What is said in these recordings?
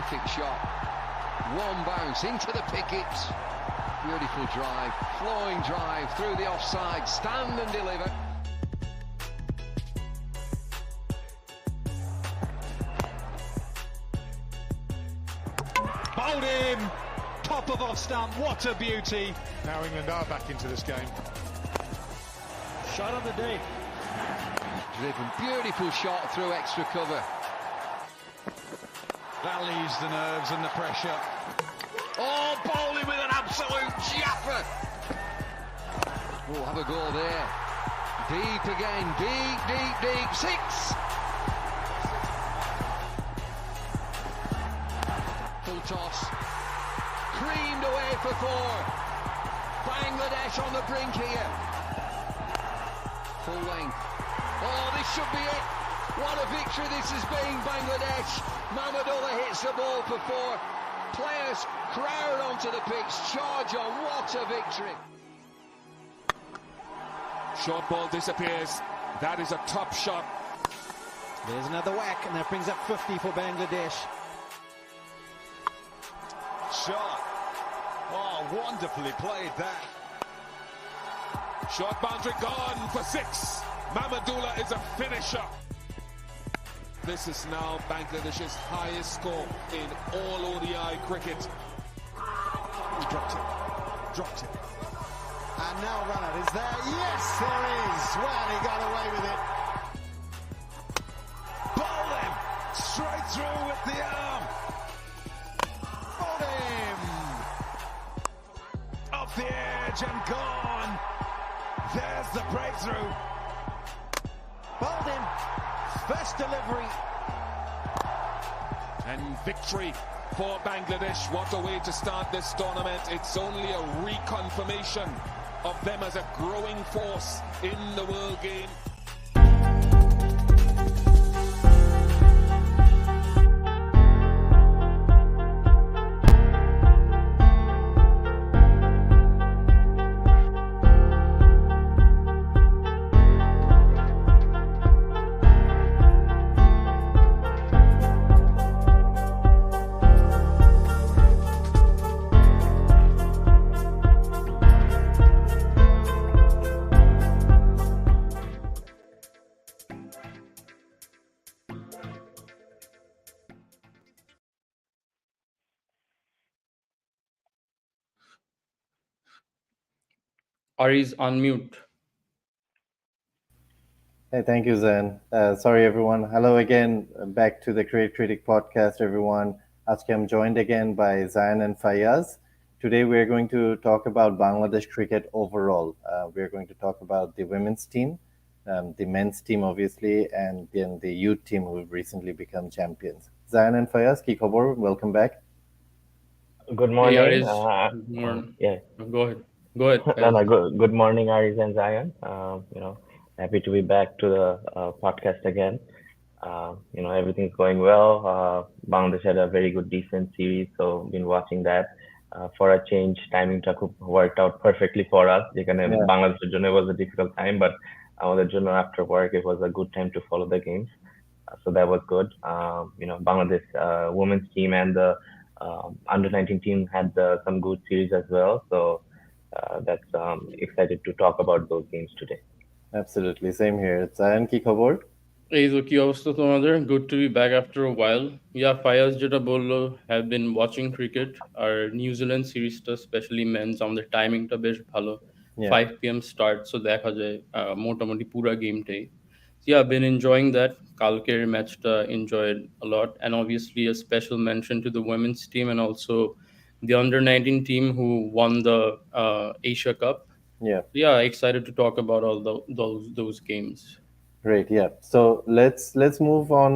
Perfect shot. One bounce into the pickets. Beautiful drive, flowing drive through the offside. Stand and deliver. Bowled in, top of off stump, what a beauty. Now England are back into this game. Shot on the day. Driven, beautiful shot through extra cover. That leaves the nerves and the pressure. Oh, bowling with an absolute japper. Oh, have a goal there. Deep again, deep. 6. Full toss. Creamed away for 4. Bangladesh on the brink here. Full length. Oh, this should be it. What a victory this has been, Bangladesh. Mahmudullah hits the ball for 4. Players crowd onto the pitch, charge on. What a victory. Short ball disappears. That is a top shot. There's another whack, and that brings up 50 for Bangladesh. Shot. Oh, wonderfully played that. Short boundary gone for 6. Mahmudullah is a finisher. This is now Bangladesh's highest score in all ODI cricket. He dropped it. And now Runner is there. Yes, there is. Well, he got away with it. Bowling straight through with the arm. Bowled him. Off the edge and gone. There's the breakthrough. Bowled him. First delivery. And victory for Bangladesh. What a way to start this tournament. It's only a reconfirmation of them as a growing force in the world game. Ari's on mute. Hey, thank you, Zain. Sorry, everyone. Hello again. Back to the Cricket Critic podcast, everyone. Aজকে I'm joined again by Zain and Fayaz. Today, we're going to talk about Bangladesh cricket overall. We're going to talk about the women's team, the men's team, obviously, and then the youth team who've recently become champions. Zain and Fayaz, ki khobor? Welcome back. Good morning. Hey, Aris. Good morning. Yeah. Go ahead. Good morning, Aris and Zion. Happy to be back to the podcast again. Everything's going well. Bangladesh had a very good, decent series, so been watching that. For a change, timing worked out perfectly for us. Bangladesh's জন্য was a difficult time, but আমাদের জন্য after work, it was a good time to follow the games. So that was good. Bangladesh women's team and the under 19 team had some good series as well. So that's excited to talk about those games today. Absolutely, same here. Zain, ki khobor? এই তো কি অবস্থা তোমাদের? Good to be back after a while. Yeah, Fayaz যেটা বললো, have been watching cricket. আর New Zealand সিরিজটা specially men's আমাদের টাইমিংটা বেশ ভালো. 5 p.m. start, so দেখা যায় মোটামুটি পুরা গেমটাই. Yeah, I've been enjoying that. কালকের ম্যাচটা enjoyed a lot, and obviously a special mention to the women's team and also the under 19 team who won the Asia Cup. Yeah, excited to talk about all those games. Great, yeah. So let's move on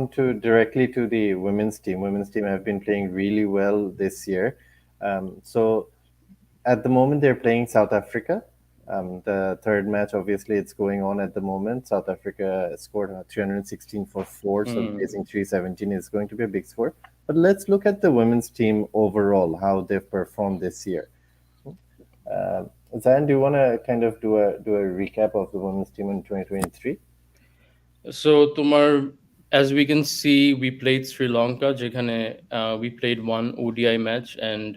directly to the women's team. Women's team have been playing really well this year. So at the moment they're playing South Africa. The third match, obviously, it's going on at the moment. South Africa scored 316 for 4, so facing 317 is going to be a big score. But let's look at the women's team overall, how they've performed this year. Zain, do you want to kind of do a recap of the women's team in 2023? So তোমার as we can see, we played Sri Lanka, যেখানে we played one ODI match and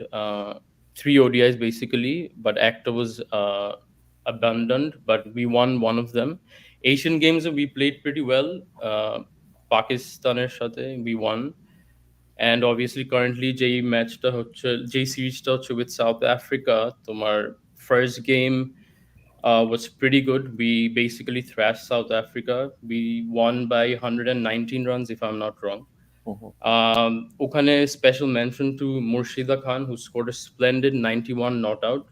three ODIs basically, but একটা was abandoned, but we won one of them. Asian Games we played pretty well. Pakistaner সাথে we won. And obviously currently যেই ম্যাচটা হচ্ছে, যেই সিরিজটা হচ্ছে with South Africa, তোমার first game was pretty good. We basically thrashed South Africa. We won by 119 runs, if I'm not wrong. Okhane special mention to Murshida Khan, who scored a splendid 91 not out.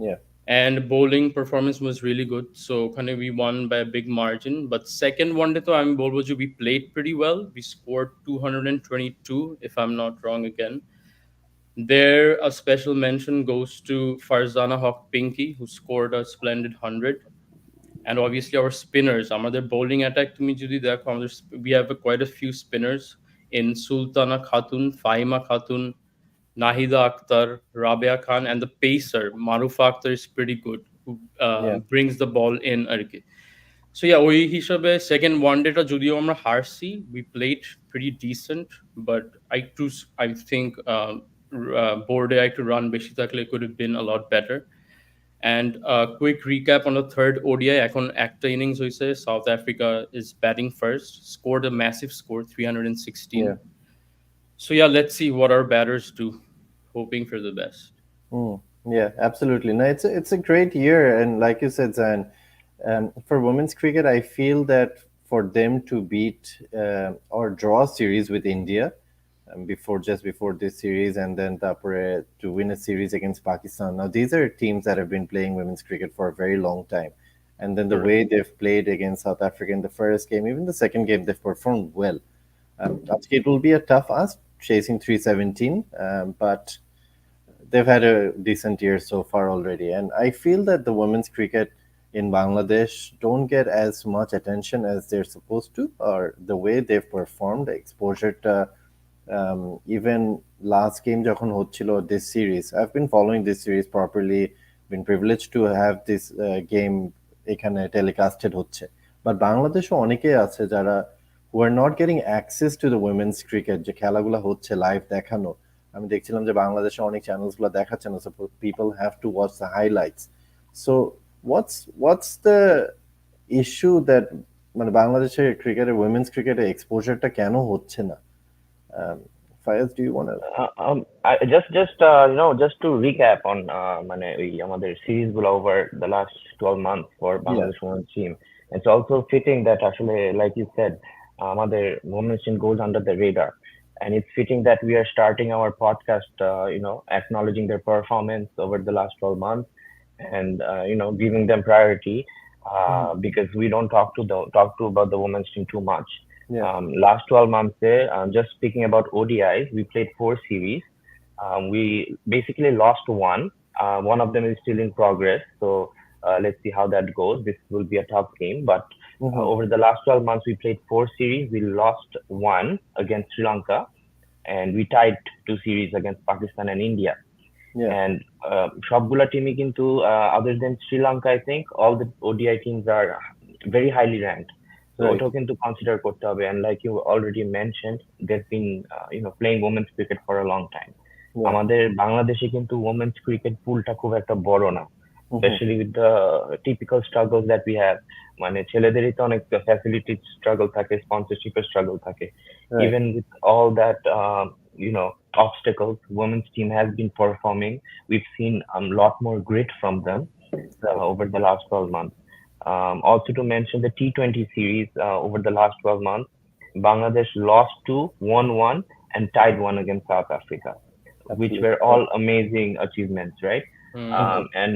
Yeah. And bowling performance was really good. So okhane we won by a big margin. But second one day, I mean, we played pretty well. We scored 222, if I'm not wrong again. There, a special mention goes to Farzana Haq Pinky, who scored a splendid 100. And obviously our spinners, আমাদের bowling attack তুমি যদি দেখো, we have quite a few spinners in Sultana Khatun, Faima Khatun, Nahida Akhtar, Rabia Khan, and the pacer Marufa Akhtar is pretty good, who brings the ball in আর কি. So yeah, ওই হিসাবে second one day টা যদিও আমরা হারছি, we played pretty decent, but I think board-এ একটু run বেশি থাকলে it could have been a lot better. And a quick recap on the third ODI. এখন একটা innings হয়েছে, South Africa is batting first, scored a massive score, 316. Yeah. So yeah, let's see what our batters do. Hoping for the best. Yeah, absolutely. No, it's a great year, and like you said, Zain, for women's cricket, I feel that for them to beat or draw a series with India just before this series, and then to win a series against Pakistan. Now, these are teams that have been playing women's cricket for a very long time, and then the way they've played against South Africa in the first game, even the second game, they've performed well. It will be a tough ask chasing 317, but they've had a decent year so far already, and I feel that the women's cricket in Bangladesh don't get as much attention as they're supposed to, or the way they've performed, exposure to even last game যখন হচ্ছিল this series. I've been following this series properly, been privileged to have this game এখানে telecasted হচ্ছে, but বাংলাদেশে অনেকে আছে যারা who are not getting access to the women's cricket, যে খেলাগুলো হচ্ছে লাইভ দেখানো। আমি দেখছিলাম যে বাংলাদেশে অনেক চ্যানেলসগুলো দেখাচ্ছে না, so people have to watch the highlights. So what's the issue that মানে বাংলাদেশের ক্রিকেটের women's ক্রিকেটের এক্সপোজারটা কেন হচ্ছে না? Fayaz, do you want to? Just to recap on মানে ওই আমাদের সিরিজ গুলো over the last 12 months for Bangladesh women's team. It's also fitting that actually, like you said, আমাদের women's team goes under the radar, and it's fitting that we are starting our podcast, acknowledging their performance over the last 12 months, and giving them priority, because we don't talk to about the women's team too much. Last 12 months, just speaking about ODIs, we played 4 series. We basically lost one. One of them is still in progress, so let's see how that goes. This will be a tough game, but over the last 12 months, we played 4 series. We lost one against Sri Lanka, and we tied 2 series against Pakistan and India. And সবগুলা টিমই কিন্তু other than Sri Lanka, I think all the ODI teams are very highly ranked. So ওটাও কিন্তু consider করতে হবে, and like you already mentioned, they've been playing women's cricket for a long time. আমাদের বাংলাদেশে কিন্তু women's cricket poolটা খুব একটা বড় না, especially with the typical struggles that we have. মানে ছেলেদেরই তো অনেক facility struggle থাকে, sponsorship struggle থাকে. Even with all that obstacles, women's team has been performing. We've seen a lot more grit from them over the last 12 months. Also to mention the T20 series over the last 12 months, Bangladesh lost 2, won 1, and tied 1 against South Africa, which were all amazing achievements, right? And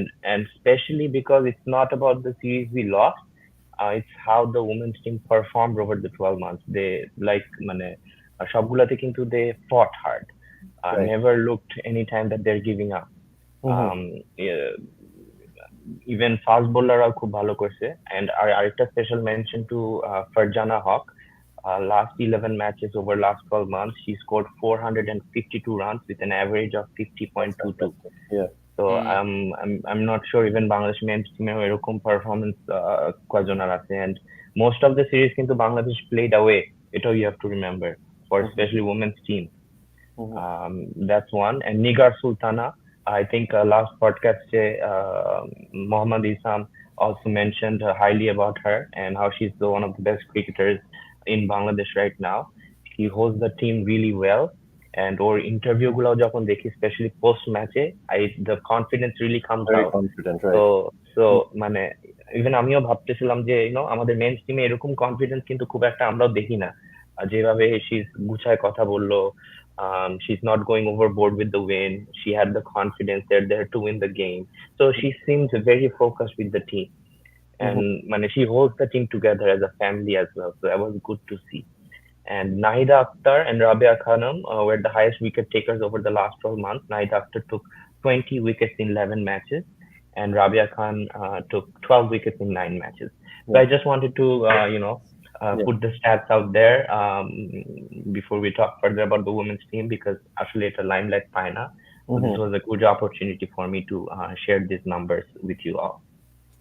especially because it's not about the series we lost, it's how the women's team performed over the 12 months. They সবগুলাতে কিন্তু they fought hard, never looked any time that they're giving up. Even fast bowlerরাও খুব ভালো করছে, and আরেকটা special mention to Farzana Haq. Last 11 matches over last 12 months, she scored 452 runs with an average of 50.22. So I'm not sure even Bangladesh men's team এরকম performance কয়জনের আছে, and most of the series কিন্তু Bangladesh played away এটাও you have to remember for especially women's team. Mhm. That's one. And Nigar Sultana, I think last podcast Mohammad Isam also mentioned highly about her and how she's one of the best cricketers in Bangladesh right now. He holds the team really well. And or interview গুলো যখন দেখি especially post match the confidence really comes Very out. confident, So right? so মানে even আমিও ভাবতেছিলাম যে আমাদের men's টিমে এরকম কনফিডেন্স কিন্তু খুব একটা আমরাও দেখি না। যেভাবে গুছায় কথা বললো, she's not going overboard with the win. She had the confidence they're there to win the game. So she seems very focused with the team. And she holds the team together as a family as well. So that was good to see. And Nahida Akhtar and Rabia Khanum were the highest wicket takers over the last 12 months. Nahida Akhtar took 20 wickets in 11 matches, and Rabia Khan took 12 wickets in 9 matches. So I just wanted to, put the stats out there before we talk further about the women's team, because actually it's a limelight Paina. So this was a good opportunity for me to share these numbers with you all.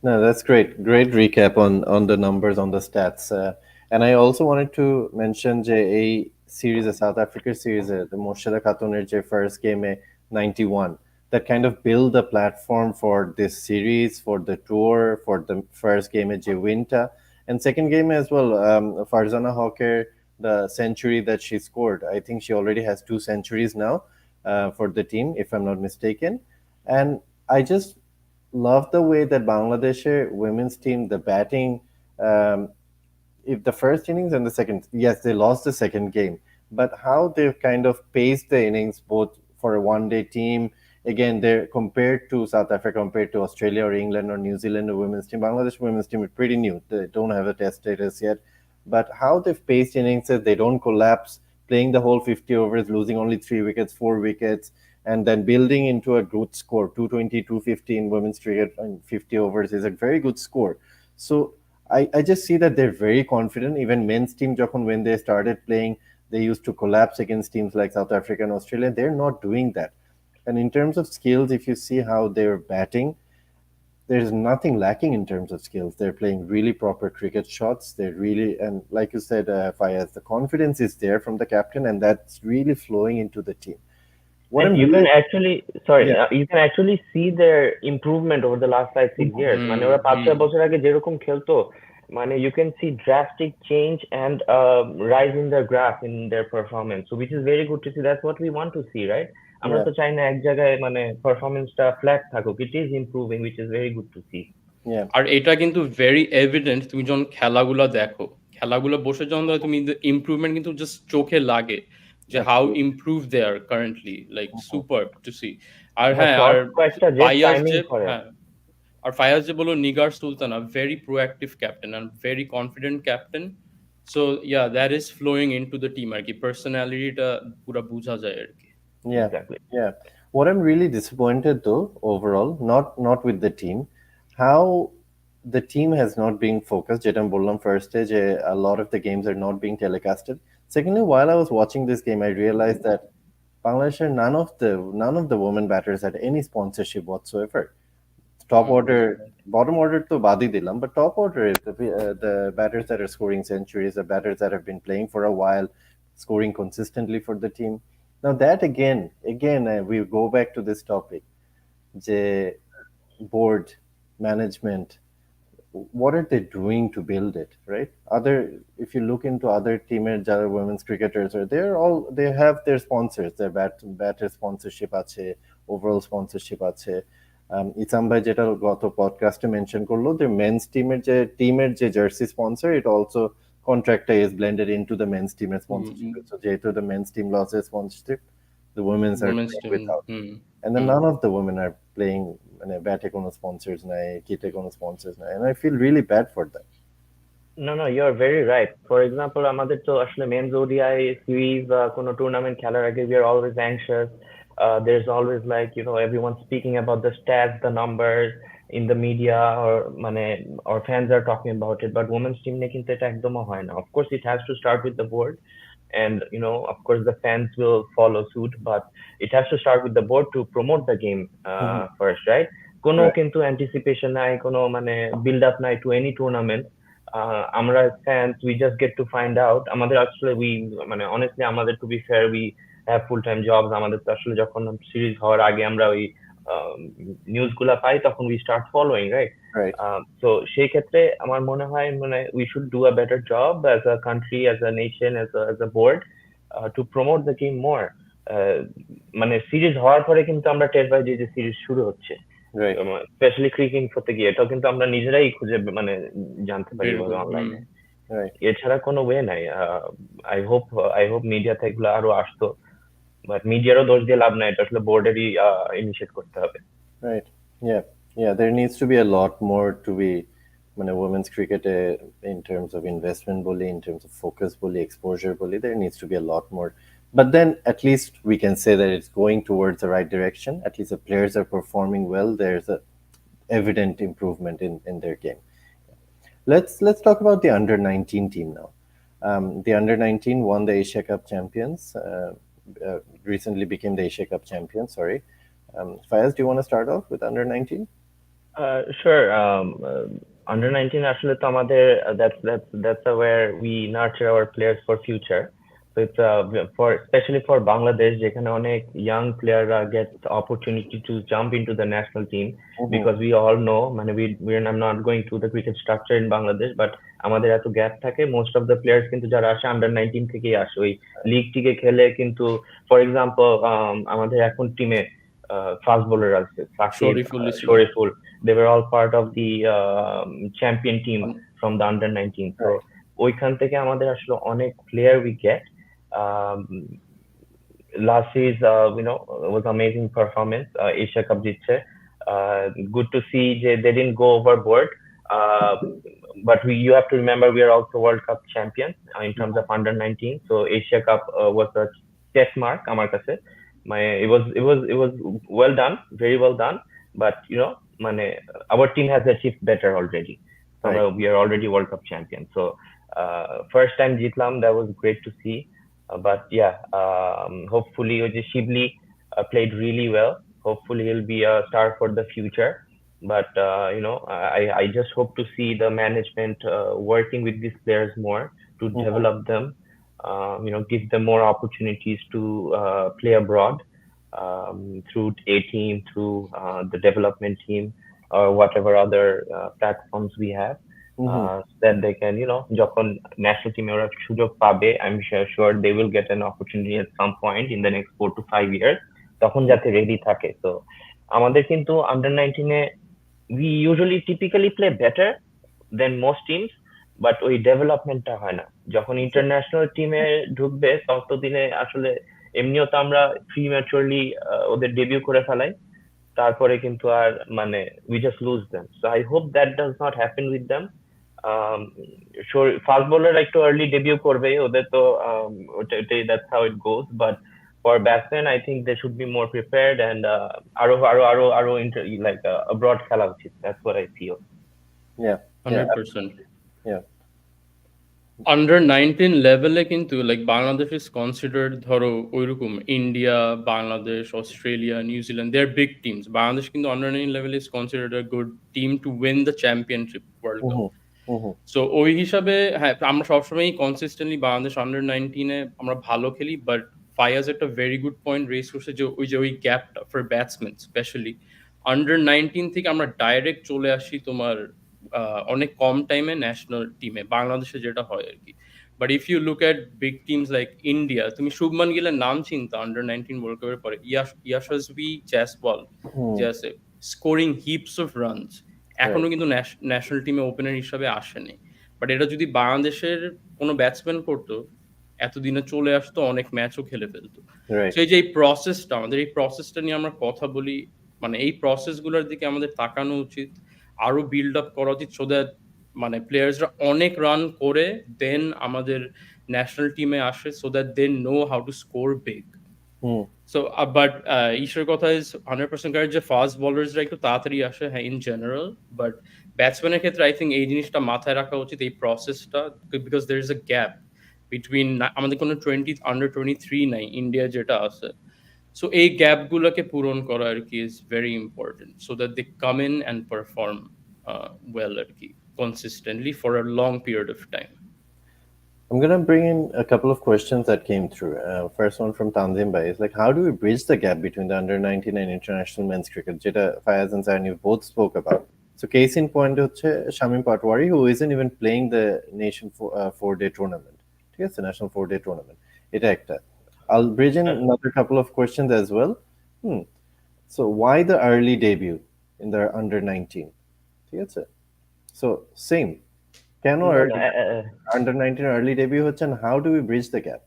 No, that's great. Great recap on the numbers, on the stats. And I also wanted to mention a series, a South Africa series, the Moshada Khatuner first game, 91, that kind of build the platform for this series, for the tour, for the first game at Winter, and second game as well. Farzana Hawker, the century that she scored. I think she already has 2 centuries now for the team, if I'm not mistaken. And I just love the way that Bangladesh women's team, the batting, if the first innings and the second, yes, they lost the second game, but how they've kind of paced the innings both for a one-day team. Again, they're compared to South Africa, compared to Australia or England or New Zealand, the women's team. Bangladesh women's team is pretty new. They don't have a test status yet, but how they've paced innings, they don't collapse, playing the whole 50 overs, losing only 3 wickets, 4 wickets, and then building into a good score. 220, 250 in women's cricket and 50 overs is a very good score. So I just see that they're very confident. Even men's team, when they started playing, they used to collapse against teams like South Africa and Australia. They're not doing that. And in terms of skills, if you see how they're batting, there's nothing lacking in terms of skills. They're playing really proper cricket shots. They're really, and like you said, Fayaz, the confidence is there from the captain, and that's really flowing into the team. And you can actually, you can actually see their improvement over the last 5-6 years. মানে ওরা 5-6 বছর আগে যেরকম খেলতো, you can see drastic change and rise in their graph, in their performance. So which is very good to see. That's what we want to see, right? আমরা তো চাই না এক জায়গায় পারফরম্যান্সটা ফ্ল্যাট থাকুক. It is improving, which is very good to see. আর এটা কিন্তু very evident. তুমি যখন খেলাগুলো দেখো, খেলাগুলো বসে যখন তুমি ইমপ্রুভমেন্ট কিন্তু জাস্ট চোখে লাগে যে how improve they are currently, like super to see. আর হ্যাঁ, আর ফায়াজ যে বলো, Nigar Sultana, very proactive captain and very confident captain. So yeah, that is flowing into the team আর কি, পার্সোনালিটিটা পুরো বোঝা যায় আর কি। Yeah, exactly. Yeah. What I'm really disappointed though, overall, not with the team, how the team has not been focused. যেটা আমি বললাম first stage, a lot of the games are not being telecasted. Secondly, while I was watching this game, I realized that Bangladesh, none of the women batters had any sponsorship whatsoever. Top order, bottom order to badi dilam, but top order is the batters that are scoring centuries, the batters that have been playing for a while, scoring consistently for the team. Now that again, we go back to this topic, the board management, what are they doing to build it, right? If you look into other teams, other women's cricketers, they have their sponsors, their batter sponsorship আছে, overall sponsorship আছে. ইসাম ভাই যেটা গত পডকাস্টে mention করলো, the men's টিমের যে jersey sponsor, it also contractor is blended into the men's team sponsorship. So যেহেতু the men's team loses sponsorship, the women's are playing without. And then none of the women are playing ব্যাটে কোনো sponsors নাই, কিটে কোনো sponsors নাই, and I feel really bad for that. No, you're very right. For example, আমাদের তো আসলে men's ODI series বা কোনো টুর্নামেন্ট খেলার আগে we are always anxious. There's always everyone speaking about the stats, the numbers in the media, or fans are talking about it, but women's team নিয়ে কিন্তু এটা একদমই হয় না. Of course, it has to start with the board, and of course the fans will follow suit, but it has to start with the board to promote the game first, right? কোনো কিন্তু anticipation নাই, কোনো build up নাই to any tournament. আমরা fans we just get to find out আমাদের আসলে মানে honestly আমাদের to be fair we have full time jobs আমাদের তো আসলে যখন সিরিজ হওয়ার আগে আমরা ওই নিউজ গুলা পাই তখন we start following, right? Right. So সেই ক্ষেত্রে আমার মনে হয় মানে we should do a better job as a country, as a nation, as a board to promote the game more. মানে সিরিজ হওয়ার পরে কিন্তু আমরা টের পাই যে সিরিজ শুরু হচ্ছে, Right. স্পেশালি ক্রিকেট করতে গিয়ে এটাও কিন্তু আমরা নিজেরাই খুঁজে মানে জানতে পারি অনলাইনে। Right. এছাড়া কোনো ওয়ে নাই। আই হোপ মিডিয়াতে এগুলো আরো আসতো, বাট মিডিয়ারও দোষ দিয়ে লাভ নাই, এটা আসলে বোর্ডেরই ইনিশিয়েট করতে হবে। Right. Yeah, there needs to be a lot more to be মানে women's cricket in terms of investment boli, in terms of focus boli, exposure boli, there needs to be a lot more. But then at least we can say that it's going towards the right direction. At least the players are performing well. There's a evident improvement in their game. Let's talk about the under-19 team now. The under-19 won the Asia Cup champions. Recently became the Asia Cup champions. Sorry, Fayaz, do you want to start off with under-19? Sure. Under-19 আসলে তো আমাদের that's where we nurture our players for future. So it's for especially for Bangladesh যেখানে অনেক young playerরা get the opportunity to jump into the national team, because we all know মানে I'm not going through the cricket structure in Bangladesh, but আমাদের এত gap থাকে, most of the players কিন্তু যারা আসে under-19 থেকেই আসে, ওই লিগ টিকে খেলে। কিন্তু for example আমাদের এখন টিমে ফাস্ট বোলার আছে Shariful, they were all part of the champion team from the under-19. So ওইখান থেকে আমাদের আসলে অনেক player we get. Last series was amazing performance, Asia Cup জিতছে, good to see they didn't go overboard, but you have to remember we are also World Cup champions in terms of under-19. So Asia Cup was a check mark আমার কাছে। It was well done, very well done, but মানে our team has achieved better already. So we are already World Cup champions. So first time জিতলাম, that was great to see. But yeah, hopefully Shibli played really well. Hopefully he'll be a star for the future. But I just hope to see the management working with these players more to develop them. Give them more opportunities to play abroad through A team, through the development team, or whatever other platforms we have. That they can, যখন national team ওরা সুযোগ পাবে, I'm sure they will get an opportunity at some point in the next 4 to 5 years, তখন যাতে ready থাকে। তো আমাদের কিন্তু under-19 we usually typically play better than most teams, but ওই ডেভেলপমেন্টটা হয় না। যখন ইন্টারন্যাশনাল টিমে ঢুকবে ততদিনে আসলে এমনিও তো আমরা প্রিম্যাচুরলি ওদের ডেবিউ করে ফেলাই, তারপরে কিন্তু আর মানে we just lose them. So I hope that does not happen with them. Fast bowler একটু আর্লি ডেবিউ করবে, ওদের তো ওটাই, that's how it goes. But for batsmen I think they should be more prepared and আরো like abroad খেলা উচিত. That's what I feel. Yeah, 100%. Yeah. under-19 লেভেলে কিন্তু লাইক বাংলাদেশ ইজ কনসিডার্ড, ধরো ওইরকম ইন্ডিয়া, বাংলাদেশ, অস্ট্রেলিয়া, নিউজিল্যান্ড, দে আর বিগ টিমস। বাংলাদেশ কিন্তু under-19 level is considered a good team to win the championship world cup. So ওই হিসাবে হ্যাঁ, আমরা সবসময় কনসিস্টেন্টলি বাংলাদেশ under-19 আমরা ভালো খেলি। বাট ফায়াজ একটা ভেরি গুড পয়েন্ট রেজ করছে যে ওই গ্যাপটা ফর ব্যাটসম্যান স্পেশালি under-19 থেকে আমরা ডাইরেক্ট চলে আসি তোমার অনেক কম টাইমে ন্যাশনাল টিমে, বাংলাদেশে যেটা হয় আর কি। But if you look at big teams like India, তুমি শুভমান গিলের নাম চিন্তা under-19 ওয়ার্ল্ড কাপের পরে, ইয়াশাসভি জয়সওয়াল যে আছে স্কোরিং হিপস অফ রানস, এখনো কিন্তু ন্যাশনাল টিমে ওপেনার হিসাবে আসেনি। বাট এটা যদি বাংলাদেশের কোনো ব্যাটসম্যান করতো, এতদিনে চলে আসতো, অনেক ম্যাচও খেলে ফেলতো। সেই যে এই প্রসেসটা, আমাদের এই প্রসেসটা নিয়ে আমরা কথা বলি, মানে এই প্রসেসগুলোর দিকে আমাদের তাকানো উচিত, আরো বিল্ড আপ করা উচিত, সো দ্যাট মানে প্লেয়ার্সরা অনেক রান করে দেন আমাদের ন্যাশনাল টিমে আসে, so that they know how to score big. So but ঈশ্বর কথা ইজ 100% কারেক্ট যে ফাস্ট বোলার্সরা একটু তাড়াতাড়ি আসে, হ্যাঁ, ইন জেনারেল। বাট ব্যাটসম্যানের ক্ষেত্রে আই থিঙ্ক এই জিনিসটা মাথায় রাখা উচিত, এই প্রসেসটা, because there is a gap between, আমাদের কোনো under-23 নাই ইন্ডিয়া যেটা আছে। সো এই গ্যাপগুলোকে পূরণ করা আর কি is very important, so that they come in and perform well আর কি। consistently for a long period of time. I'm gonna bring in a couple of questions that came through. First one from Tanzim Bhai is like, how do we bridge the gap between the under-19 and international men's cricket? Jeta Fayaz and Zayan, you both spoke about. So case in point হচ্ছে Shamim Patwari, who isn't even playing the nation 4-day tournament. ঠিক আছে, national 4-day tournament. এটা একটা. I'll bridge in another couple of questions as well. So why the early debut in the under-19? ঠিক আছে. So same. কেন under-19 early debut হচ্ছে, and how do we bridge the gap,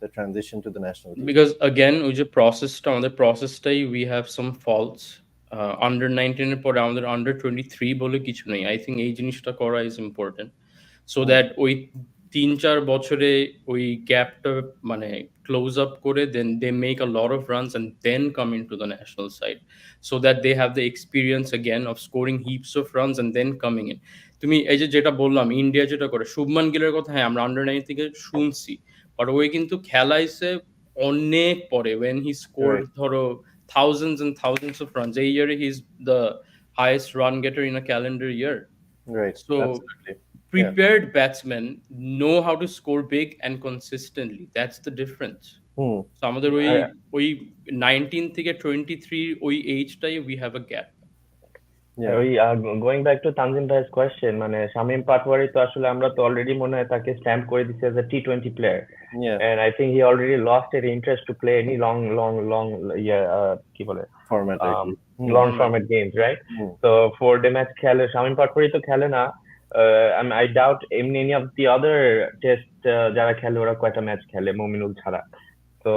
the transition to the national team? Because again, ওই যে প্রসেসটা, আমাদের প্রসেসটাই we have some faults. under-19 এর পরে আমাদের under-23 বলে কিছু নেই. I think এই জিনিসটা করা is important, so that ওই 3-4 বছরে ওই গ্যাপটা মানে close up করে then they make a lot of runs and then come into the national side, so that they have the experience again of scoring heaps of runs and then coming in. তুমি এই যে যেটা বললাম India যেটা করে, শুভমান গিলের কথা হ্যাঁ আমরা under-19 থেকে শুনছি, বাট ওই কিন্তু খেলাইছে অনেক পরে when he scored ধরো thousands and thousands of runs. A year he's the highest run getter in a calendar year. Right. So absolutely. Prepared batsmen know how to score big and consistently. That's the difference. So আমাদের ওই 19 থেকে 23 ওই এজটাই we have a gap. Going back to Tanzim Bhai's question, মানে শামীম পাটওয়ারি তো আসলে আমরা তো already মনে হয় তাকে স্ট্যাম্প করে দিচ্ছি as a T20 player. And I think he already lost his interest to play any long কি বলে format long format games, right? So 4-day match খেলে শামীম পাটওয়ারি তো খেলে না. I doubt any of the other test যারা খেলে ওরা কয়টা ম্যাচ খেলে মুমিনুল ছাড়া. তো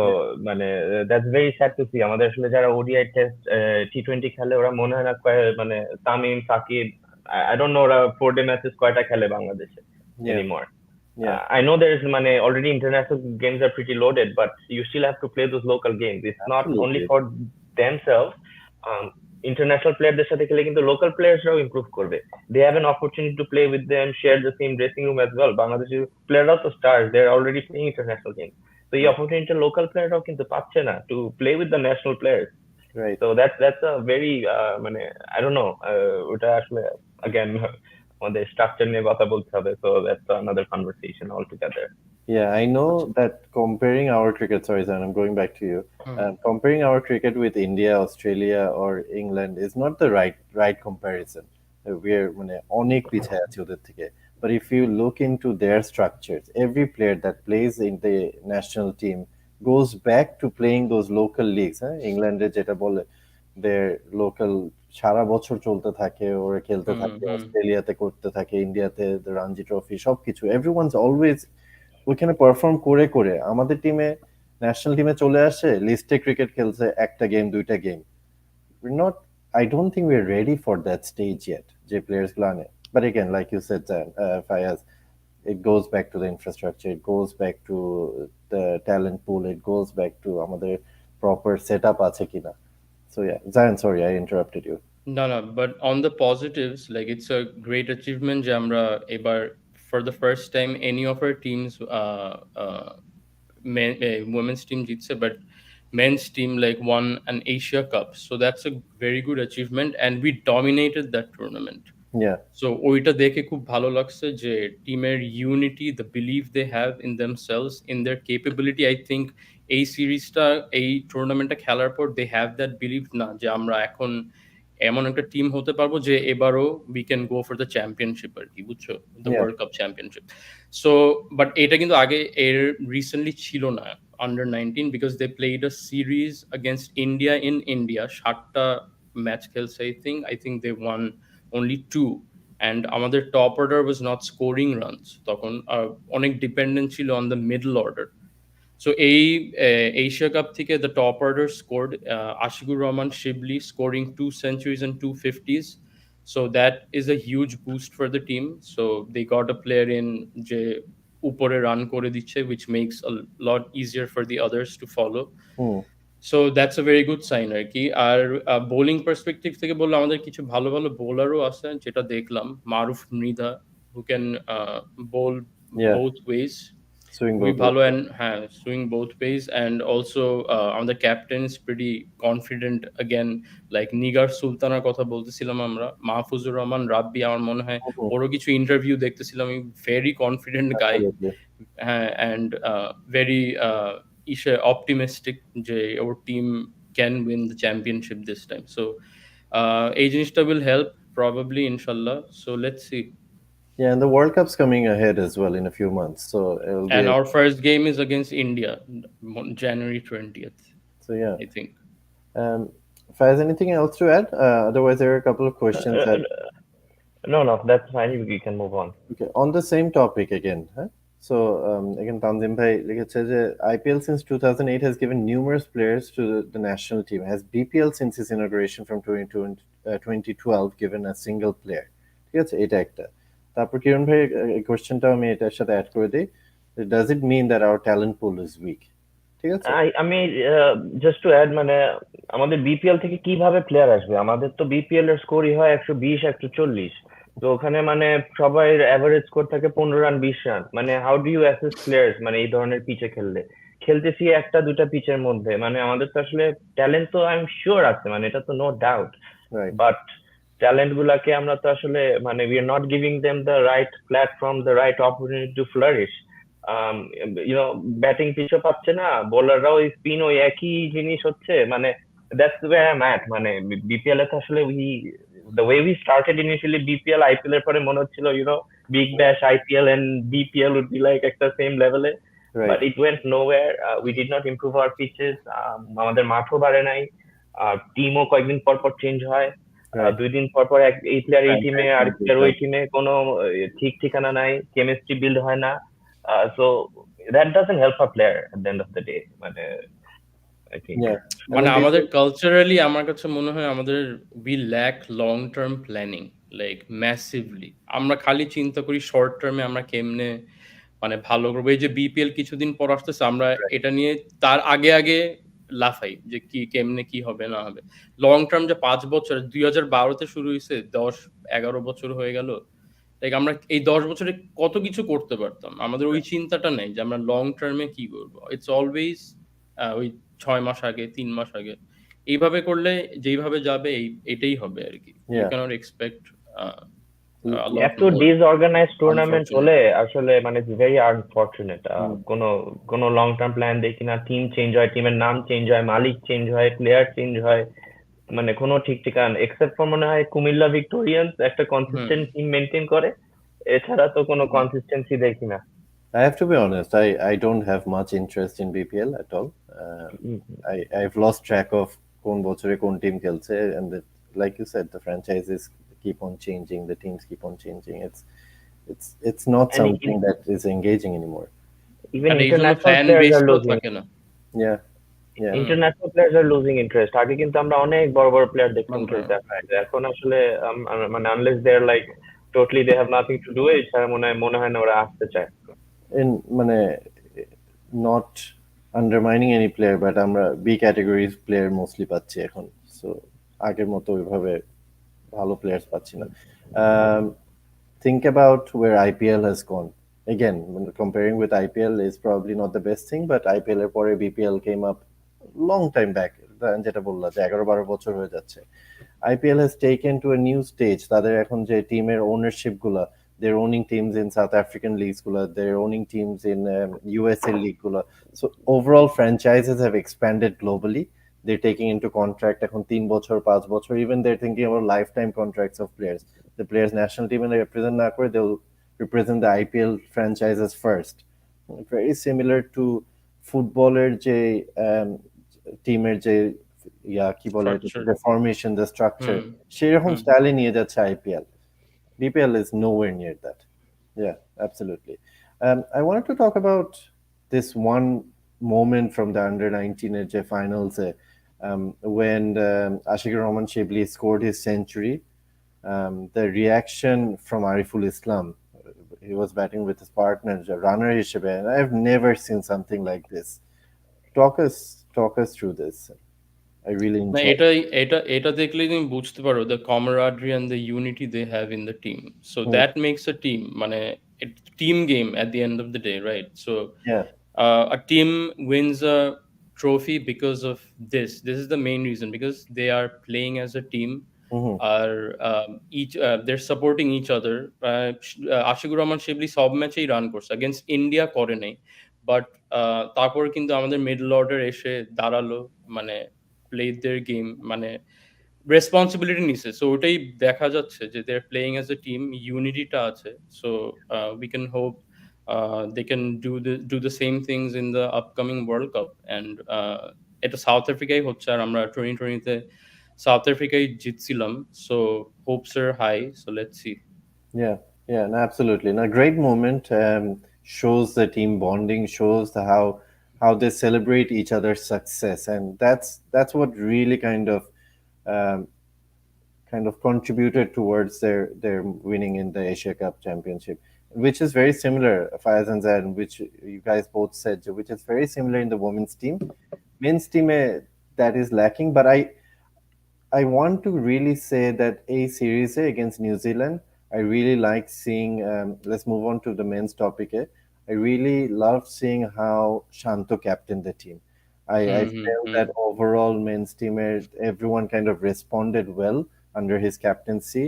মানে that's very sad to see. আমাদের আসলে যারা ODI টেস্ট T20 খেলে ওরা মনে হয় না মানে Tamim Shakib, I don't know ওরা 4-day matches কয়টা খেলে বাংলাদেশে anymore. I know there is মানে already international games are pretty loaded, but you still have to play those local games. It's not only for themselves. International playerদের সাথে খেলে কিন্তু local players-রাও improve করবে. They have an opportunity to play with them, share the same dressing room as well. Bangladeshi players-রাও তো stars, they're already playing international games. So এই opportunity local player-রাও কিন্তু পাচ্ছে না to play with the national players. Right. So that's a very মানে I don't know, ওটা আসলে again আমাদের structure নিয়ে কথা বলতে হবে. So that's another conversation altogether. Yeah, I know that comparing our cricket, sorry, Zan, I'm going back to you. Comparing our cricket with India, Australia, or England is not the right comparison. We're অনেক পিছায় আছি ওদের থেকে. But if you look into their structures, every player that plays in the national team goes back to playing those local leagues. England যেটা বলে their local সারা বছর চলতে থাকে, ওরা খেলতে থাকে, অস্ট্রেলিয়াতে করতে থাকে, ইন্ডিয়াতে রঞ্জি ট্রফি সবকিছু. Everyone's always ওইখানে পারফর্ম করে করে আমাদের টিমে ন্যাশনাল টিমে চলে আসে, লিস্টে ক্রিকেট খেলছে একটা গেম দুইটা game. I don't think we're ready for that stage yet, যে প্লেয়ার্স গুলো আনে. But again, like you said, Fayaz, it goes back to the infrastructure, it goes back to the talent pool, it goes back to আমাদের proper setup আছে কিনা. So yeah, Zayan, sorry, I interrupted you. No, but on the positives, like it's a great achievement যে আমরা এবার for the first time any of our teams women's team জিতছে, but men's team like won an Asia Cup, so that's a very good achievement and we dominated that tournament. Yeah. So ওইটা দেখে খুব ভালো লাগছে যে টিমের unity, the belief they have in themselves, in their capability. I think এই সিরিজটা এই টুর্নামেন্টটা খেলার পর they have that belief না যে আমরা এখন এমন একটা টিম হতে পারবো যে এবারও we can go for the championship আর কি, বুঝছো, the World Cup championship. So but এটা কিন্তু আগে এর রিসেন্টলি ছিল না under-19, because they played a series against India in India. 7টা ম্যাচ খেলছে I think they won only 2, and আমাদের top order was not scoring runs তখন, অনেক dependent ছিল on the middle order. So এই Asia Cup থেকে the top order scored Ashikur Rahman Shibli scoring 2 centuries and 2 50s. So that is a huge boost for the team. So they got a player in যে উপরে run করে দিচ্ছে, which makes a lot easier for the others to follow. So that's a very good sign আর কি. আর bowling perspective থেকে বললে আমাদের কিছু ভালো ভালো বোলারও আছে যেটা দেখলাম, মারুফ Mridha who can bowl both ways. খুবই ভালো and হ্যাঁ swing both ways and also আমাদের captain is pretty confident again like Nigar সুলতানার কথা বলতেছিলাম আমরা মাহফুজুর রহমান রাব্বি আমার মনে হয় ওরও কিছু ইন্টারভিউ দেখতেছিলাম very confident guy হ্যাঁ and very optimistic যে our team can win the championship this time so এই জিনিসটা will help probably inshallah so let's see. Yeah, and the World Cup's coming ahead as well in a few months. So it'll be our first game is against India, January 20th. So yeah, I think. Faiz, anything else to add? Otherwise, there are a couple of questions. No, that's fine. We can move on. Okay, on the same topic again. So again, Tanzim bhai, like it says, IPL since 2008 has given numerous players to the national team. Has BPL since its inauguration from 2012 given a single player? ঠিক আছে, এটা একটা। তারপর কিরণ ভাই কোশ্চেনটা আমি এটার সাথে অ্যাড করে দিই, does it mean that our talent pool is weak? ঠিক আছে, আমি জাস্ট টু অ্যাড, মানে আমাদের বিপিএল থেকে কিভাবে প্লেয়ার আসবে? আমাদের তো বিপিএল এর স্কোরই হয় 120 140, তো ওখানে মানে সবাই অ্যাভারেজ স্কোর থাকে 15 রান 20 রান। মানে how do you assess players মানে এই ধরনের পিচে খেলতেছি একটা দুটা পিচের মধ্যে? মানে আমাদের তো আসলে ট্যালেন্ট তো আই এম শিওর আছে, মানে এটা তো নো ডাউট, বাট ট্যালেন্ট গুলাকে আমরা তো আসলে মানে we are not giving them the right platform, the right opportunity to flourish. Batting পিচও পাচ্ছে না, বোলাররাও স্পিন ওই একই জিনিস হচ্ছে। মানে that's where I am at. মানে বিপিএল এ তো আসলে the way we started initially BPL IPL এর পরে মনে হচ্ছিল Big Bash IPL and BPL would be like একটা same level A, but it went nowhere. We did not improve our pitches. আমাদের মাঠও বাড়ে নাই, টিমও কয়েকদিন পর পর চেঞ্জ হয়, 2 দিন পর পর এই প্লেয়ার এই টিমে আর প্লেয়ার ওই টিমে, কোনো ঠিক ঠিকানা নাই, কেমিস্ট্রি বিল্ড হয় না। So that doesn't help a player at the end of the day. মানে I think মানে আমাদের কালচারালি আমার কাছে মনে হয় আমাদের we lack long term planning like massively. আমরা খালি চিন্তা করি শর্ট টার্মে আমরা কেমনে মানে ভালো করবো। এই যে বিপিএল কিছুদিন পর আসতেছে, আমরা এটা নিয়ে তার আগে লাফাই যে কি কেমনে কি হবে না হবে। লং টার্ম যে 5 বছর 2012-তে শুরু হয়েছে, 10-11 বছর হয়ে গেল, লাইক আমরা এই 10 বছরে কত কিছু করতে পারতাম। আমাদের ওই চিন্তাটা নেই যে আমরা লং টার্মে কি করবো। ইটস অলওয়েজ ওই 6 মাস আগে 3 মাস আগে এইভাবে করলে যেইভাবে যাবে এটাই হবে আর কি। ইউ ক্যানট এক্সপেক্ট একটু ডিসঅর্গানাইজড টুর্নামেন্ট হলে আসলে মানে ভেরি আনফরচুনেট। কোনো লং টার্ম প্ল্যান দেখি না, টিম চেঞ্জ হয়, টিমের নাম চেঞ্জ হয়, মালিক চেঞ্জ হয়, প্লেয়ার চেঞ্জ হয়, মানে কোনো ঠিক ঠিকানা এক্সেপ্ট ফর মনে হয় কুমিল্লা ভিক্টোরিয়ান্স একটা কনসিস্টেন্ট টিম মেনটেন করে, এছাড়া তো কোনো কনসিস্টেন্সি দেখি না। I have to be honest, I don't have much interest in BPL at all. I've lost track of কোন বছরে কোন টিম খেলছে, and like you said, the franchises keep on changing, the teams keep on changing. It's not something that is engaging anymore. Even international players are losing. Yeah. International players are losing interest. আগে কিন্তু আমরা অনেক বড় বড় player দেখতাম খেলতে, এখন আসলে মানে unless they're like totally they have nothing to do, এছাড়া মনে হয় না ওরা আসতে চায়। In মানে not undermining any player, but আমরা B categories player mostly পাচ্ছি এখন, so আগের মতো ওইভাবে ভালো প্লেয়ার্স পাচ্ছি না। Think about where IPL has gone. Again, comparing with IPL is probably not the best thing, but IPL এর পরে BPL came up long time back. যেটা বললা যে 11-12 বছর হয়ে যাচ্ছে। IPL has taken to a new stage. তাদের এখন যে টিমের ওনারশিপ গুলা, they're owning teams in South African leagues গুলা, they're owning teams in USA league গুলা. So overall franchises have expanded globally. They're taking into contract এখন 3 বছর 5 বছর, even they're thinking about lifetime contracts of players. The players national team and they represent না করে, they'll represent the IPL franchises first. Very similar to footballer যে টিমের যে কি বলে the formation, the structure, সেরকম স্টাইলে নিয়ে যাচ্ছে IPL. BPL is nowhere near that. Yeah, absolutely. I wanted to talk about this one moment from the under-19 finals when Ashiqur Rahman Shibli scored his century. The reaction from Ariful Islam, he was batting with his partner, runner হিসেবে, and I've never seen something like this. Talk us through this. I really enjoy এটা দেখলে তুমি বুঝতে পারো the camaraderie and the unity they have in the team. So that makes a team, মানে it's a team game at the end of the day, right? So Yeah. a team wins a trophy because of this. This is the main reason, because they are playing as a team. Are each they're supporting each other. Ashikur Rahman শিবলি সব ম্যাচেই run করছে, against India করে নাই, but তারপর কিন্তু আমাদের middle order এসে দাঁড়ালো, মানে প্লেড দেয়ার গেম, মানে রেসপন্সিবিলিটি নিছে। সো ওটাই দেখা যাচ্ছে যে they are playing as a team, ইউনিটিটা আছে। So we can hope they can do the same things in the upcoming World Cup. And এটা সাউথ আফ্রিকায় হচ্ছে, আর আমরা 2020-তে সাউথ আফ্রিকায় জিতছিলাম। So hopes are high, so let's see. Yeah, no, absolutely. No, great moment. Shows the team bonding, shows how they celebrate each other's success, and that's what really kind of contributed towards their winning in the Asia Cup Championship, which is very similar, Fayaz and Zaid, which you guys both said, which is very similar in the women's team. Men's team, that is lacking, but I want to really say that a series against New Zealand, I really like seeing. Let's move on to the men's topic. I really love seeing how Shanto captained the team. I felt that overall men's team, everyone kind of responded well under his captaincy.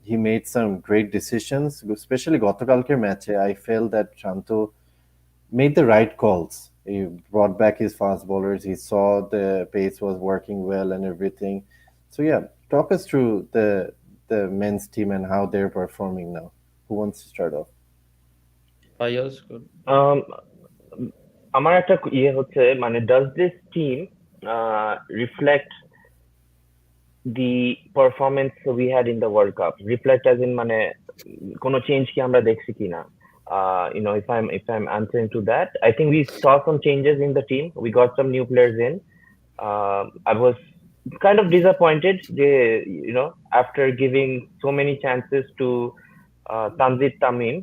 He made some great decisions, especially Gotakalker match. I felt that Shanto made the right calls. He brought back his fast bowlers. He saw the pace was working well and everything. So yeah, talk us through the men's team and how they're performing now. Who wants to start off? Fayaz, good. আমার একটা ইয়ে হচ্ছে, মানে does this team reflect the performance we had in the World Cup? Reflect as in মানে কোনো change কি আমরা দেখছি কিনা? If I'm answering to that, I think we saw some changes in the team. We got some new players in. I was kind of disappointed, after giving so many chances to Tanzit Tamim,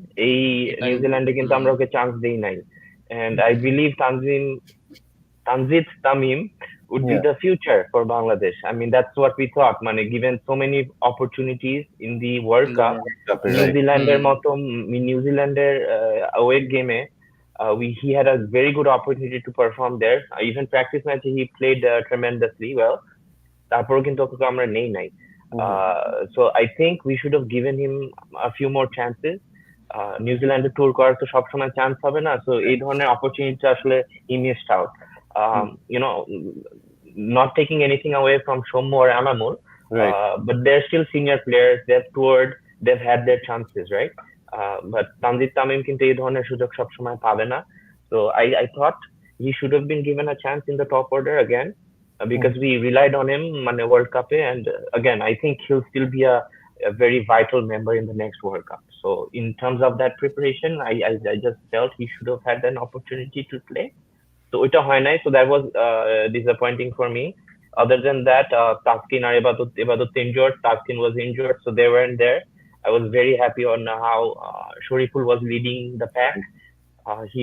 New Zealand কিন্তু আমরা ওকে chance দেই নাই, and I believe Tanzit Tamim would be the future for Bangladesh. I mean, that's what we thought. Given so many opportunities in the World Cup, New Zealander away game, he had a very good opportunity to perform there. Even practice match, he played tremendously well. তারপরও কিন্তু ওকে আমরা নেই নাই। So I think we should have given him a few more chances. নিউজিল্যান্ডে tour করার তো সবসময় chance হবে না, সো এই ধরনের অপরচুনিটি আসলে he missed out. Not taking anything away from Shommo or Amamul, but they're still senior players. They've toured, they've had their chances, right? But Tanzit Tamim কিন্তু এই ধরনের সুযোগ সবসময় পাবে না. So I thought he should have been given a chance in the top order again, because we relied on him World Cup, and again I think he'll still be a very vital member in the next World Cup. So in terms of that preparation, I just felt he should have had an opportunity to play. So এটা হয় নাই, so that was disappointing for me. Other than that, Taskin and Ibadat injured. Taskin was injured, so they weren't there. I was very happy on how Shoriful was leading the pack. He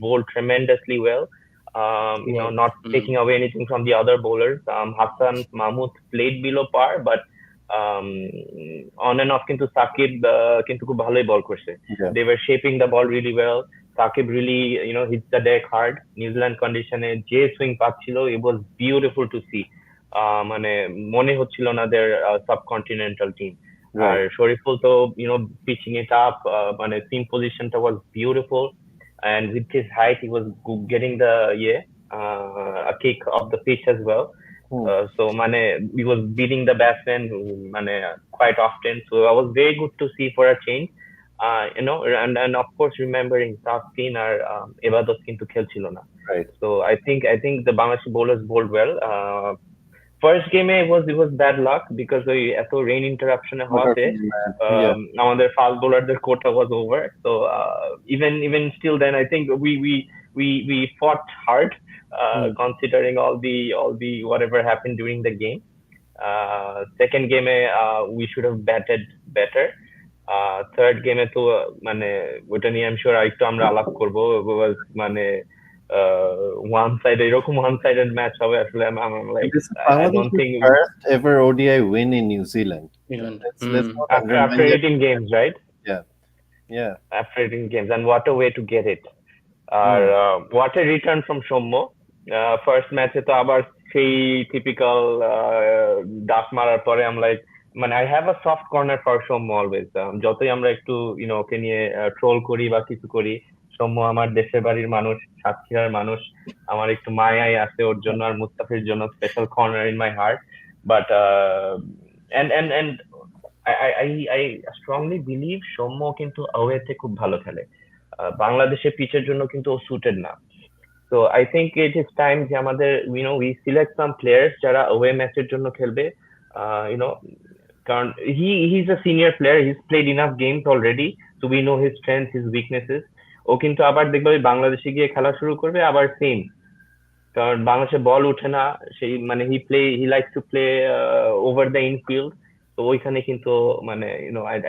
bowled tremendously well. Not taking away anything from the other bowlers. Hassan Mahmood played below par, but on and off কিন্তু সাকিব কিন্তু খুব ভালোই বল করছে. They were shaping the ball really well. Sakib really hit the deck hard. New Zealand condition যে swing পাচ্ছিল, it was beautiful to see. মনে হচ্ছিল না their subcontinental team. আর শরীফুল তো pitching it up, seam positionটা was beautiful, and with his height he was getting the a kick of the pitch as well. So he was beating the batsman quite often, so I was very good to see for a change. And of course remembering Taskin or Ibadat কিন্তু খেলছিল না, right? So I think the Bangladeshi bowlers bowled well. First game it was bad luck because ওই এত rain interruption হওয়াতে আমাদের fast bowlerদের quota was over. So even still then I think we fought hard, considering all the whatever happened during the game. Second game we should have batted better. Third game তো ওটা নিয়ে I'm sure আরেকটু আমরা আলাপ করব. one sided match হবে আসলে. I'm like, I don't think first ever ODI win in New Zealand. After 18 games, right? Yeah. after 18 games, and what a way to get it. R what a return from Sommo. First match তো আবার সেই typical ডাক মারার পরে I'm like, মানে I have a soft corner for Sommo always. যতই আমরা একটু ওকে নিয়ে ট্রোল করি বা কিছু করি, Sommo আমার দেশের বাড়ির মানুষ, সাতক্ষীরার মানুষ, আমার একটু মায়াই আছে ওর জন্য, আর মুস্তাফির জন্য special corner in my heart. But and I strongly believe Sommo কিন্তু away-তে খুব ভালো খেলে। বাংলাদেশের পিচের জন্য কিন্তু ও সুটেড না। So I think it is time যে আমাদের we select some players যারা away ম্যাচের জন্য খেলবে। কারণ he's a senior player, he's played enough games already, so we know his strengths, his weaknesses. ও কিন্তু আবার দেখবে বাংলাদেশে গিয়ে খেলা শুরু করবে আবার সেম, কারণ বাংলাদেশে বল উঠে না, সেই মানে he likes to play over the infield. তো ওইখানে কিন্তু মানে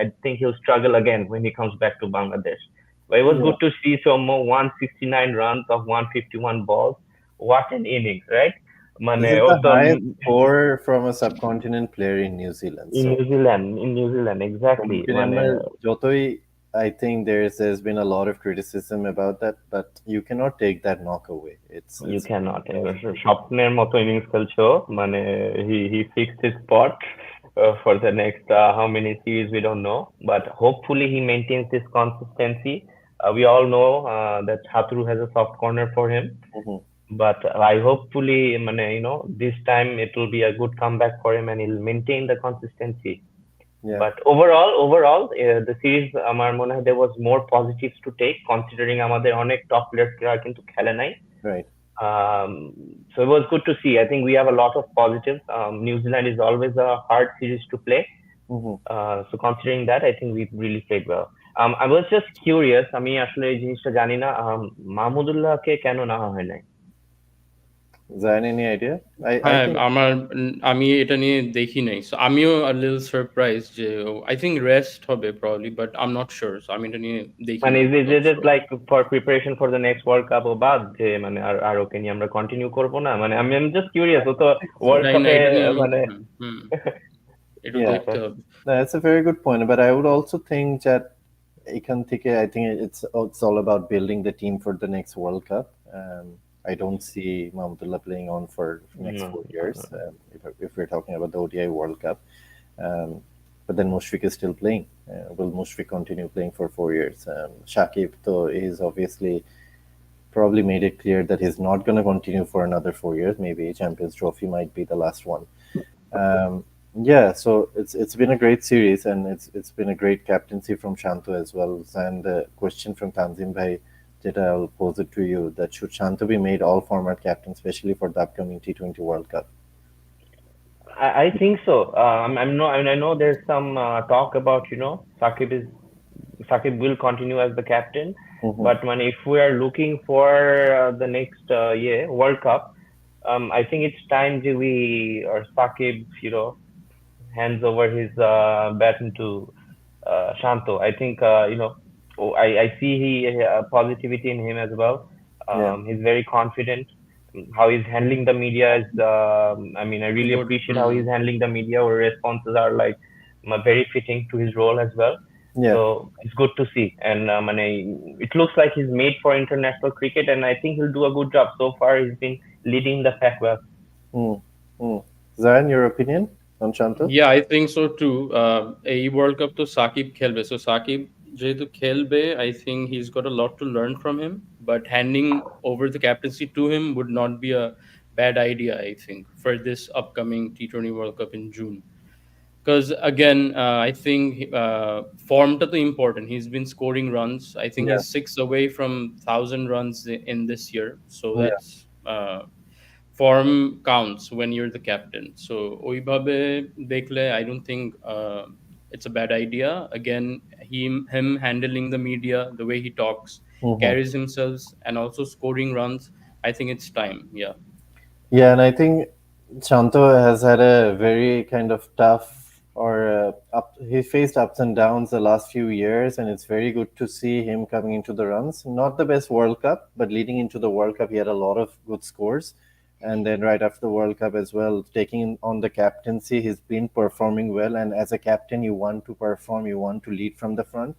I think he'll struggle again when he comes back to Bangladesh. But it was good to see Sommo 169 runs of 151 balls. What an innings, right? This is the highest score from a subcontinent player in New Zealand. In New Zealand, exactly. যতই I think there's been a lot of criticism about that, but you cannot take that knock away. You cannot. স্বপ্নের মতো innings খেলছো, মানে he fixed his spot for the next how many series we don't know, but hopefully he maintains this consistency. We all know that Haturu has a soft corner for him, but I hopefully this time it will be a good comeback for him and he'll maintain the consistency. Yeah. But overall the series আমার মনে হয় there was more positives to take, considering আমাদের অনেক top players কিন্তু খেলে নাই. Right. So it was good to see. I think we have a lot of positives. New Zealand is always a hard series to play. So considering that, I think we really played well. I was just curious, আমি আসলে এই জিনিসটা জানি না, মাহমুদুল্লাহকে কেন নেওয়া হয় নাই? Zayn, any idea? আমি এটা নিয়ে দেখি নাই, so আমিও a little surprised যে I think rest হবে probably, but I'm not sure, so আমি এটা নিয়ে দেখি। মানে is it like for preparation for the next World Cup ও বাদ যে মানে আর ওকে নিয়ে আমরা কন্টিনিউ করব না, মানে I'm just curious, ও তো World Cup এ মানে এটা দেখতে হবে। That's a very good point, but I would also think that এখান থেকে I think it's all about building the team for the next World Cup. I don't see Mahmudullah playing on for next 4 years if we're talking about the ODI World Cup. But then Mushfiq is still playing. Will Mushfiq continue playing for 4 years? Shakib, though, is obviously probably made it clear that he's not going to continue for another 4 years. Maybe Champions Trophy might be the last one. Yeah, so it's been a great series, and it's been a great captaincy from Shanto as well. And a question from Tanzim Bhai, I'll pose it to you, that should Shanto be made all format captain, especially for the upcoming T20 World Cup? I think so. I know there's some talk about Shakib will continue as the captain, but if we are looking for the next year World Cup, I think it's time that Shakib hands over his baton to Shanto. I think I see positivity in him as well. He's very confident. How he's handling the media is, I really appreciate how he's handling the media. Our responses are like very fitting to his role as well. Yeah. So it's good to see, and it looks like he's made for international cricket, and I think he'll do a good job. So far, he's been leading the pack well. Zayn, your opinion on Shanto? Yeah, I think so too. A World Cup to Shakib খেলবে, so Shakib যেহেতু খেলবে, I think he's got a lot to learn from him, but handing over the captaincy to him would not be a bad idea, I think, for this upcoming T20 World Cup in June. Because again, I think formটা তো important. He's been scoring runs. I think he's 6 away from 1,000 runs in this year. So that's form counts when you're the captain. So ওইভাবে দেখলে I don't think it's a bad idea. Again, him handling the media, the way he talks, carries himself, and also scoring runs, I think it's time. Yeah, and I think Shanto has had a very kind of tough he faced ups and downs the last few years, and it's very good to see him coming into the runs. Not the best World Cup, but leading into the World Cup, he had a lot of good scores. And then right after the World Cup as well, taking on the captaincy, he's been performing well. And as a captain, you want to perform, you want to lead from the front.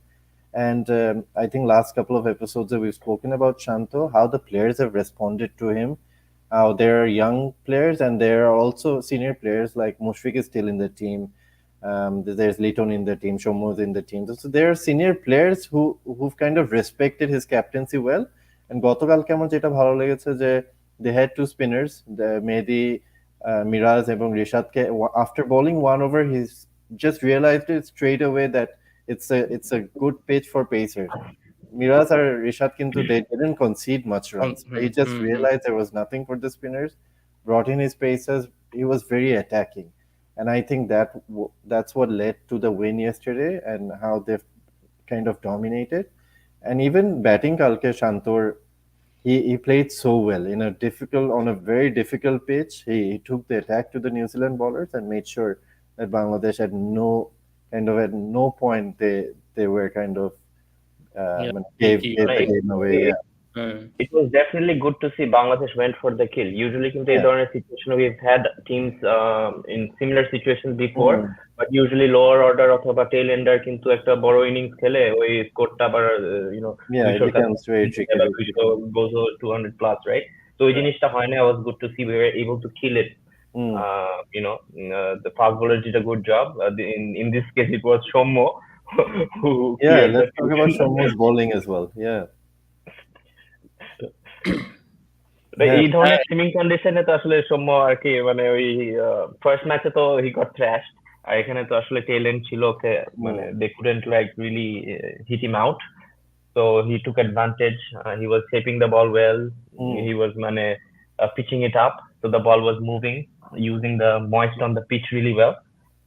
And I think last couple of episodes that we've spoken about Shanto, how the players have responded to him. How there are young players and there are also senior players, like Mushfiq is still in the team. There's Leighton in the team, Shomo's in the team. So there are senior players who've kind of respected his captaincy well. And গতকালকে আমার যেটা ভালো লেগেছে যে they had two spinners, the Mehdi, Miraz এবং রিশাদকে, after bowling one over, he's just realized it straight away that it's a good pitch for pacers. Miraz or Rishad Kintu, they didn't concede much runs. He just realized there was nothing for the spinners, brought in his pacers. He was very attacking. And I think that's what led to the win yesterday and how they've kind of dominated. And even batting Kalke Shantor, he played so well on a very difficult pitch. He took the attack to the New Zealand bowlers and made sure that Bangladesh at no point they were kind of gave the game away. It was definitely good to see Bangladesh went for the kill. Usually in the situation we've had teams in similar situations before, but usually lower order অথবা tail ender কিন্তু একটা বড় innings খেলে ওই স্কোরটা আবার it becomes very tricky. Goes over 200 plus, right? So ওই জিনিসটা হয় না. I was good to see we were able to kill it. The fast bowler did a good job. In this case it was Shommo who let's talk about Shommo's bowling as well. এই ধরনের streaming কন্ডিশনে তো আসলে সৌম্য আর কি মানে ওই first ম্যাচে তো হি গট থ্র্যাশড, আর এখানে তো আসলে ট্যালেন্ট ছিল ওকে, মানে they couldn't like really hit him out, so he took advantage, he was shaping the ball well, he was মানে pitching it up, so the ball was moving using the moist on the pitch really well.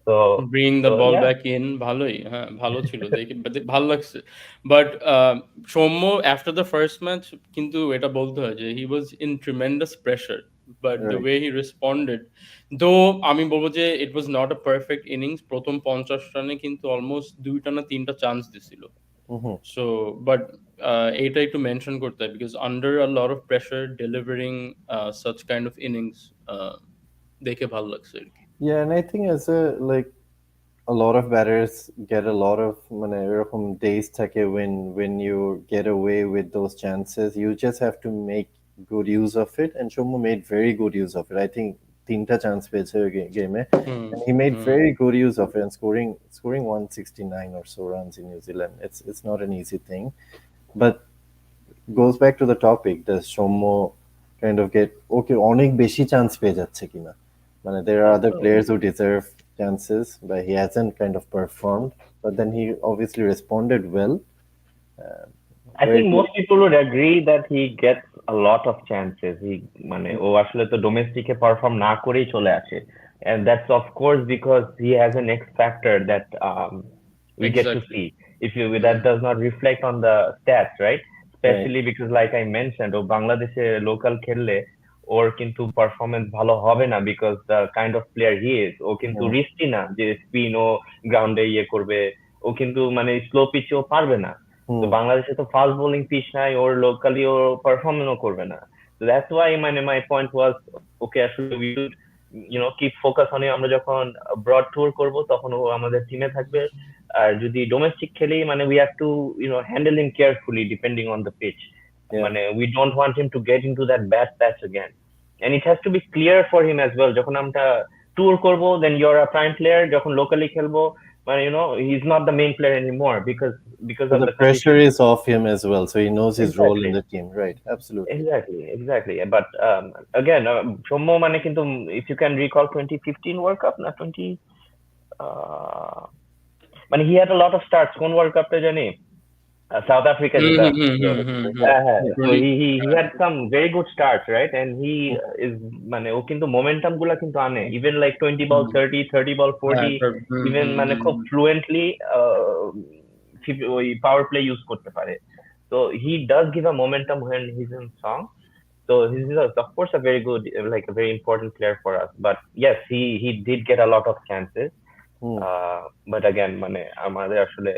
So bring the ball back in, ভালোই, হ্যাঁ ভালো ছিল, দেখে ভালো লাগছে. But Soumya after the first match কিন্তু এটা বলতে হয় যে he was in tremendous pressure, but the way he responded, though আমি বলবো যে it was not a perfect innings. প্রথম 50 রানে কিন্তু অলমোস্ট দুইটা না তিনটা চান্স দিছিল. So but এটা একটু মেনশন করতে হয় because under a lot of pressure delivering such kind of innings দেখে ভালো লাগছে আর কি. Yeah, and I think as a lot of batters get a lot of days take when you get away with those chances. You just have to make good use of it, and Shommo made very good use of it. I think tinta chance peche game and he made very good use of it, and scoring 169 or so runs in New Zealand. It's not an easy thing, but goes back to the topic. Does Shommo kind of get onek beshi chance peye jacche kina? There are other players who deserve chances, but he hasn't kind of performed. But then he obviously responded well. I think most people would agree that he gets a lot of chances. ও আসলে তো ডোমেস্টিকে perform না করেই চলে আসে, and that's of course because he has an X factor that we get to see. That does not reflect on the stats, right? Especially because like I mentioned, ও বাংলাদেশে local খেললে ওর কিন্তু performance ভালো হবে না, because the kind of player he is. ও কিন্তু risky না যে স্পিন ও গ্রাউন্ডে করবে, ও কিন্তু স্লো পিচেও পারবে না। তো বাংলাদেশে তো ফাস্ট বোলিং পিচ নাই, ওর লোকালি ও পারফর্মেন্সও করবে না। তো that's why my point was okay আসলে we should keep focus on. আমরা যখন ব্রড ট্যুর করব তখন ও আমাদের টিমে থাকবে, আর যদি ডোমেস্টিক খেলি we have to handle him carefully depending on the pitch. we don't want him to get into that bad patch again, and it has to be clear for him as well. যখন আমরা tour করব, then you're a prime player. যখন locally খেলবো, he's not the main player anymore because of the pressure is off him as well, so he knows his role in the team, right? Absolutely, exactly. But again, Shommo কিন্তু if you can recall 2015 World Cup, not 20 he had a lot of starts. কোন World Cup টা জানি? South Africa. So he had some very good starts, right? And he is ও কিন্তু momentum গুলা কিন্তু আনে, even like 20 ball 30 ball 40, even খুব fluently ওই power play use করতে পারে. So he does give a momentum when he's in song. So he's of course a very good, like a very important player for us. But yes, he did get a lot of chances. But again আমাদের আসলে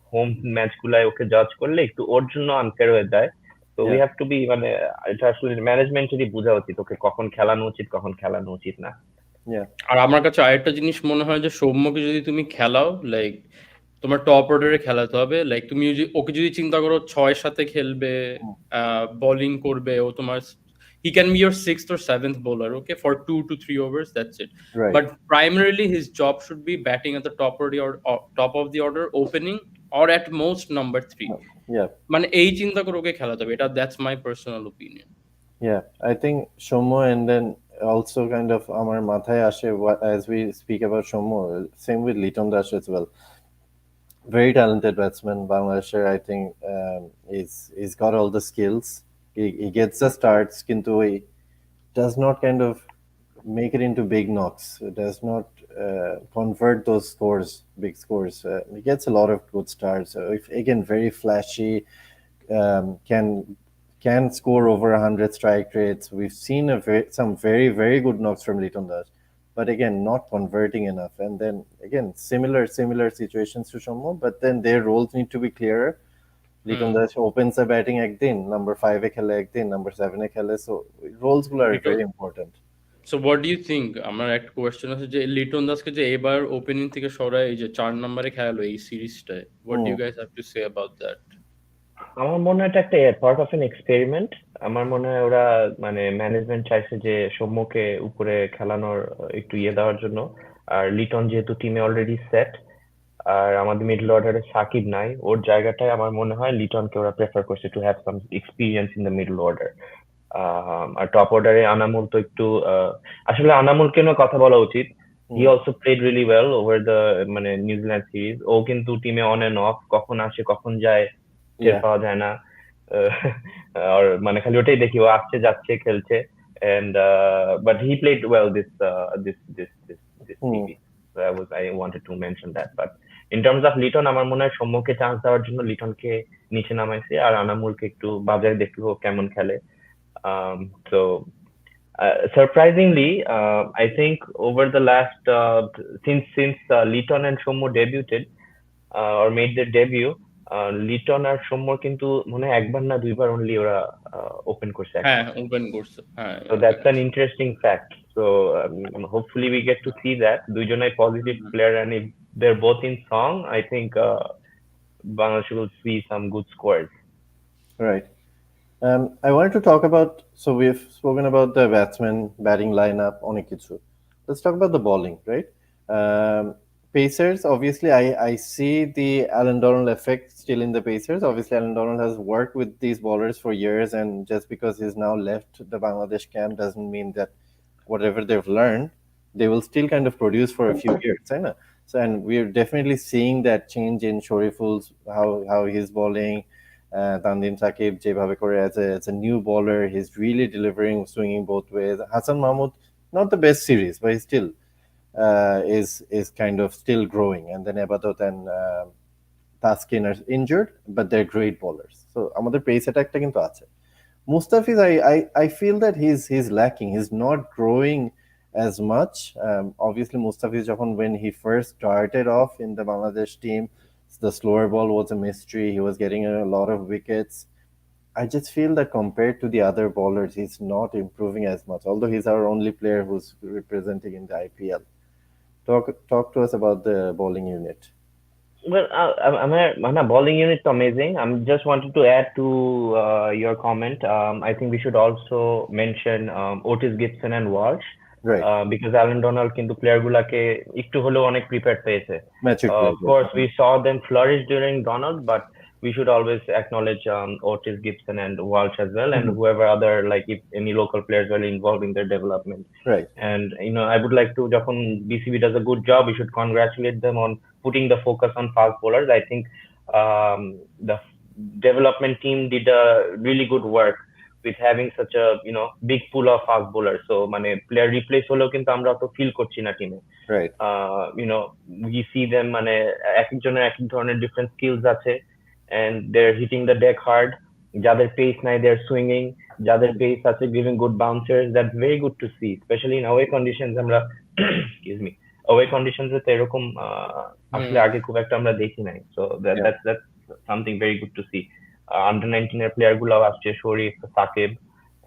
home match গুলাই ওকে জাজ করলে একটু ওর জন্য unfair হয়ে যায়। তো উই হ্যাভ টু বি এটা আসলে ম্যানেজমেন্টেরই বোঝা উচিত ওকে কখন খেলানো উচিত কখন খেলানো উচিত না। আর আমার কাছে আরেকটা জিনিস মনে হয় যে সৌম্যকে যদি তুমি খেলাও, লাইক তোমার টপ অর্ডারে খেলাতে হবে। লাইক তুমি ওকে যদি চিন্তা করো 6 খেলবে, বোলিং করবে, ও তোমার he can be your 6th or 7th bowler, okay, for 2 to 3 overs, that's it. Right. But primarily his job should be batting at the top of the order, opening, or at most number 3. Yeah. মানে এই চিন্তা করে ওকে খেলাতে হবে, এটা that's my personal opinion. Yeah, I think Shomo, and then also kind of Amar Mathay Ashe, as we speak about Shomo, same with Liton Das as well. Very talented batsman, Bangladesher. I think he's got all the skills. He gets the starts, kintu he does not kind of make it into big knocks. It does not convert those scores, big scores. He gets a lot of good starts. If, again, very flashy, can score over 100 strike rates. We've seen some very, very good knocks from Liton Das, but again, not converting enough. And then again, similar situations to Shomo, but then their roles need to be clearer. Liton Das opens the batting ekdin, number 5 e khele ekdin, number 7 e khele, so roles are very important. So what do you think? আমার একটা question আছে যে লিটন দাসকে যে এবার opening থেকে সরায় এই যে 4 নম্বরে খেলালো এই সিরিজটায়, what do you guys have to say about that? আমার মনে হয় এটা একটা পার্ট অফ এন এক্সপেরিমেন্ট। আমার মনে হয় ওরা মানে ম্যানেজমেন্ট চাইছে যে সৌম্যকে উপরে খেলানোর একটু দেওয়ার জন্য। আর লিটন যেহেতু টিমে অলরেডি সেট, আর আমাদের মিডল অর্ডারে সাকিব নাই, ওর জায়গাটায় আমার মনে হয় লিটনকে ওরা প্রেফার করছে to have some experience in the middle order. আর টপ অর্ডারে আনামুল তো একটু আসলে আনামুলকে নিয়ে কথা বলা উচিত। He also played really well over the মানে নিউজিল্যান্ড সিরিজ। ও কিন্তু টিমে অন এন্ড অফ, কখন আসে কখন যায় টের পাওয়া যায় না। আর মানে খালি ওটাই দেখি, ও আসছে যাচ্ছে খেলছে। and but he played well this series. So I wanted to mention that. But in terms of Liton, আমার মনে হয় সৌম্যকে চান্স দেওয়ার জন্য লিটনকে নিচে নামাইছে, আর আনামুলকে একটু বাজারে দেখলো কেমন খেলে। So surprisingly, I think over the last since Liton and Shomo debuted or made their debut, Liton আর সৌম্যর কিন্তু মনে হয় একবার না দুইবার অনলি ওরা ওপেন করছে। হ্যাঁ, ওপেন করছে। হ্যাঁ, so that's an interesting fact. So hopefully we get to see that দুইজনাই positive player, and if they're both in song, I think Bangladesh will see some good scores. Right. I wanted to talk about, so we've spoken about the batting lineup, onek kichu. Let's talk about the bowling, right? Pacers, obviously, I see the Alan Donald effect still in the Pacers. Obviously, Alan Donald has worked with these bowlers for years, and just because he's now left the Bangladesh camp doesn't mean that whatever they've learned, they will still kind of produce for a few years. Right? So, and we're definitely seeing that change in Shoriful's, how he's bowling. Tandim Sakib, যেভাবে করে as a new bowler, he's really delivering, swinging both ways. Hassan Mahmood, not the best series, but he still is kind of still growing. And then Abadat and Taskin are injured, but they're great bowlers. So আমাদের pace attack-টা কিন্তু আছে. Mustafiz, I feel that he's lacking. He's not growing as much. Obviously, Mustafiz, when he first started off in the Bangladesh team, the slower ball was a mystery. He was getting a lot of wickets. I just feel that compared to the other bowlers, he's not improving as much, although he's our only player who's representing in the IPL. Talk to us about the bowling unit. Well, my bowling unit is amazing. I just wanted to add to your comment. I think we should also mention Otis Gibson and Walsh. Right. Because Alan Donald কিন্তু player গুলাকে একটু হলেও অনেক prepare পেয়েছে। Of course, we saw them flourish during Donald, but we should always acknowledge Otis Gibson and Walsh as well, and whoever other, like if any local players were involved in their development. Right. And I would like to, যখন BCB does a good job, we should congratulate them on putting the focus on fast bowlers. I think the development team did a really good work with having such a big pool of fast bowlers. So মানে player replace হলেও কিন্তু আমরা অত feel করছি না টিমে। Right. We see them মানে এক একজনের এক এক ধরনের different skills আছে, and they're hitting the deck hard. যাদের pace নাই, they're swinging. যাদের pace আছে, giving good bouncers. That's very good to see, especially in away conditions. আমরা excuse me, away conditions এ তো এরকম আসলে আগে খুব একটা আমরা দেখি নাই। So that's something very good to see. Under 19 এর প্লেয়ার গুলো আসছে, শরীফ, সাকিব,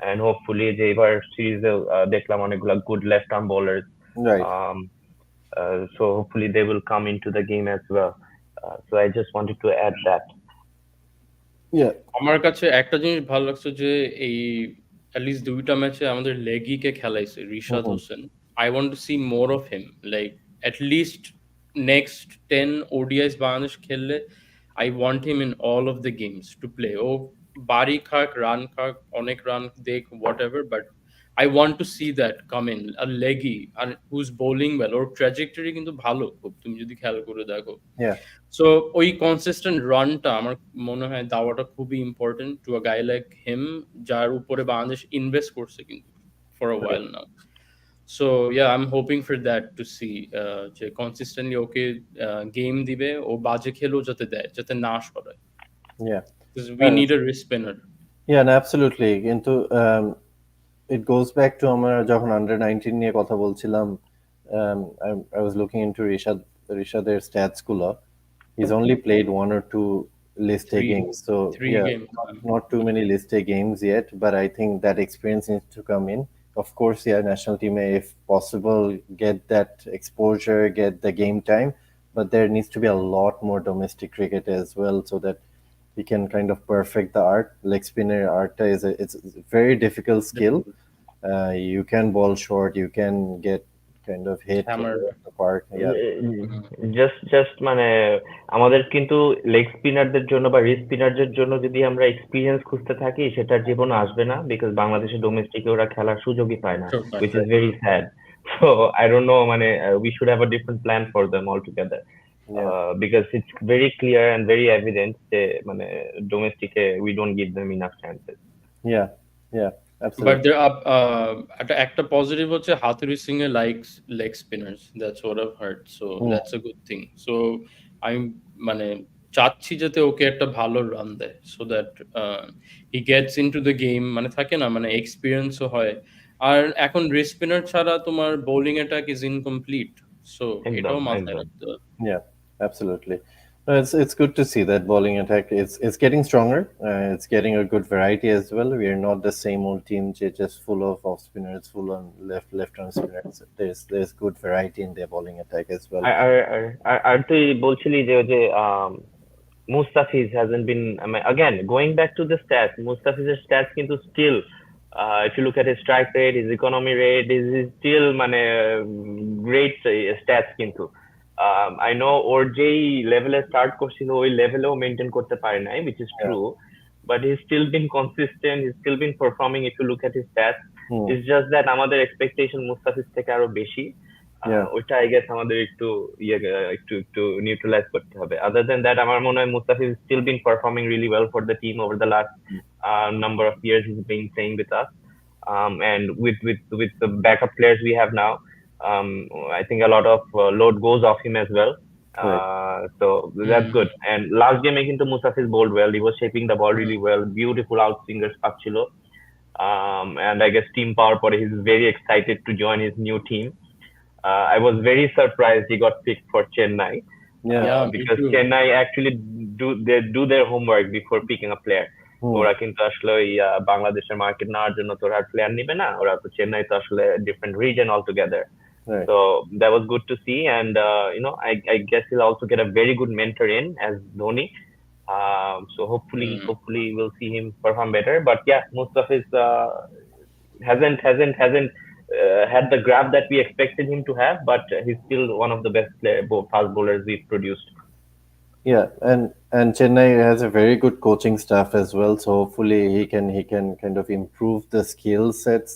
and hopefully যে এবার সিরিজে দেখলাম অনেকগুলো good left arm bowlers. Right. So hopefully they will come into the game as well. So I just wanted to add that. Yeah. আমার কাছে একটা জিনিস ভালো লাগছে যে এই অ্যাটলিস্ট দুইটা ম্যাচে আমাদের লেগিকে খেলাইছে Rishad Mhm. Hossain. I want to see more of him. Like at least next 10 ODIs Bangladesh খেললে I want him in all of the games to play. ও বাড়ি খাক, রান খাক, অনেক রান দেখ, whatever, but I want to see that come in. A leggy and who's bowling well. Or trajectory কিন্তু ভালো খুব, তুমি যদি খেয়াল করে দেখো। Yeah. সো ওই কনসিস্টেন্ট রানটা আমার মনে হয় দেওয়াটা খুবই important to a guy like him, যার উপরে বাংলাদেশ ইনভেস্ট করছে কিন্তু for a while now. So yeah I am hoping for that to see যে কনসিস্টেন্টলি ওকে গেম দিবে, ও বাজে খেলেও যাতে দেয়, যাতে না সরায়। Yeah. Because we need a wrist spinner. Yeah, no, absolutely. কিন্তু it goes back to আমরা যখন আন্ডার 19 নিয়ে কথা বলছিলাম, I was looking into রিশাদের stats গুলো. He's only played 1 or 2 list A games, so Three yeah, games. not too many list A games yet, but I think that experience needs to come in. Of course, yeah, national team may, if possible, get that exposure, get the game time, but there needs to be a lot more domestic cricket as well, so that he can kind of perfect the art. Leg spinner art it's a very difficult skill. You can bowl short, you can get kind of hit Hammer. the park. Yeah. Just মানে আমাদের কিন্তু leg স্পিনারদের জন্য বা wrist স্পিনারদের জন্য যদি আমরা experience খুঁজতে থাকি, সেটা জীবনে আসবে না, বিকজ বাংলাদেশের ডোমেস্টিকে ওরা খেলার সুযোগই পায় না, which is very sad. So I don't know, মানে we should have a different plan for them altogether. Because it's very clear and very evident যে মানে ডোমেস্টিকে we don't give them enough chances. Yeah, absolutely. But there are একটা positive হচ্ছে Hathurusingha এ likes leg spinners, that's what I've heard, so that's a good thing. So আমি মানে চাচ্ছি যাতে ওকে একটা ভালো রান দেয়, so that he gets into the game, মানে থাকে না, মানে এক্সপিরিয়েন্সও হয়। আর এখন রিস্ট স্পিনার ছাড়া তোমার bowling attack is incomplete, so এটাও মাথায় রাখতে হবে। Yeah, absolutely. It's good to see that bowling attack is getting stronger. It's getting a good variety as well. We are not the same old team just full of off spinners, full on left arm spinners. There's good variety in their bowling attack as well. আর তুই বলছিলি যে Mustafiz hasn't been, I mean, again going back to the stats, Mustafiz's stats কিন্তু still if you look at his strike rate, his economy rate, is still মানে great stats কিন্তু I know ওর যেই লেভেলে start করছিল ওই লেভেলেও maintain করতে পারে নাই, which is true, but he's still been consistent, he's still been performing if you look at his stats. It's just that আমাদের এক্সপেকটেশন মুস্তাফিজ থেকে আরো বেশি, ওইটা আই গেস আমাদের একটু একটু নিউট্রালাইজ করতে হবে। আদার দেন দ্যাট আমার মনে হয় Mustafiz still been performing really well for the team over the last number of years he's been playing with us, and with the backup players we have now, I think a lot of load goes off him as well. So that's good. And last game কিন্তু Mustafiz bowled well. He was shaping the ball really well. Beautiful outswingers পাচ্ছিল. And I guess team power পরে he's very excited to join his new team. I was very surprised he got picked for Chennai. Because Chennai actually do their homework before picking a player. ওরা কিন্তু আসলে বাংলাদেশের market নেওয়ার জন্য তো আর player নিবে না, ওরা তো চেন্নাই তো আসলে different reason altogether. Right. So that was good to see, and I guess he'll also get a very good mentor in as Dhoni. So hopefully we'll see him perform better. But yeah, Mustafiz hasn't had the grab that we expected him to have, but he's still one of the best fast bowlers we've produced. Yeah, and Chennai has a very good coaching staff as well, so hopefully he can kind of improve the skill sets,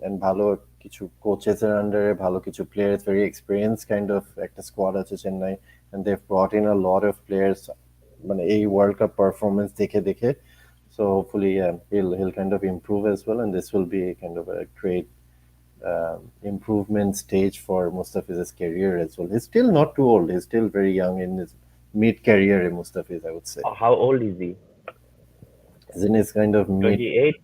and ভালো কিছু coaches এর under ভালো কিছু players, very experienced kind of একটা squad আছে Chennai, and they've brought in a lot of players মানে এই World Cup performance দেখে, so hopefully he'll kind of improve as well, and this will be kind of a great improvement stage for Mustafiz's career as well. He's still not too old, he's still very young in his mid-career in Mustafiz, I would say. How old is he? He's in his kind of 28?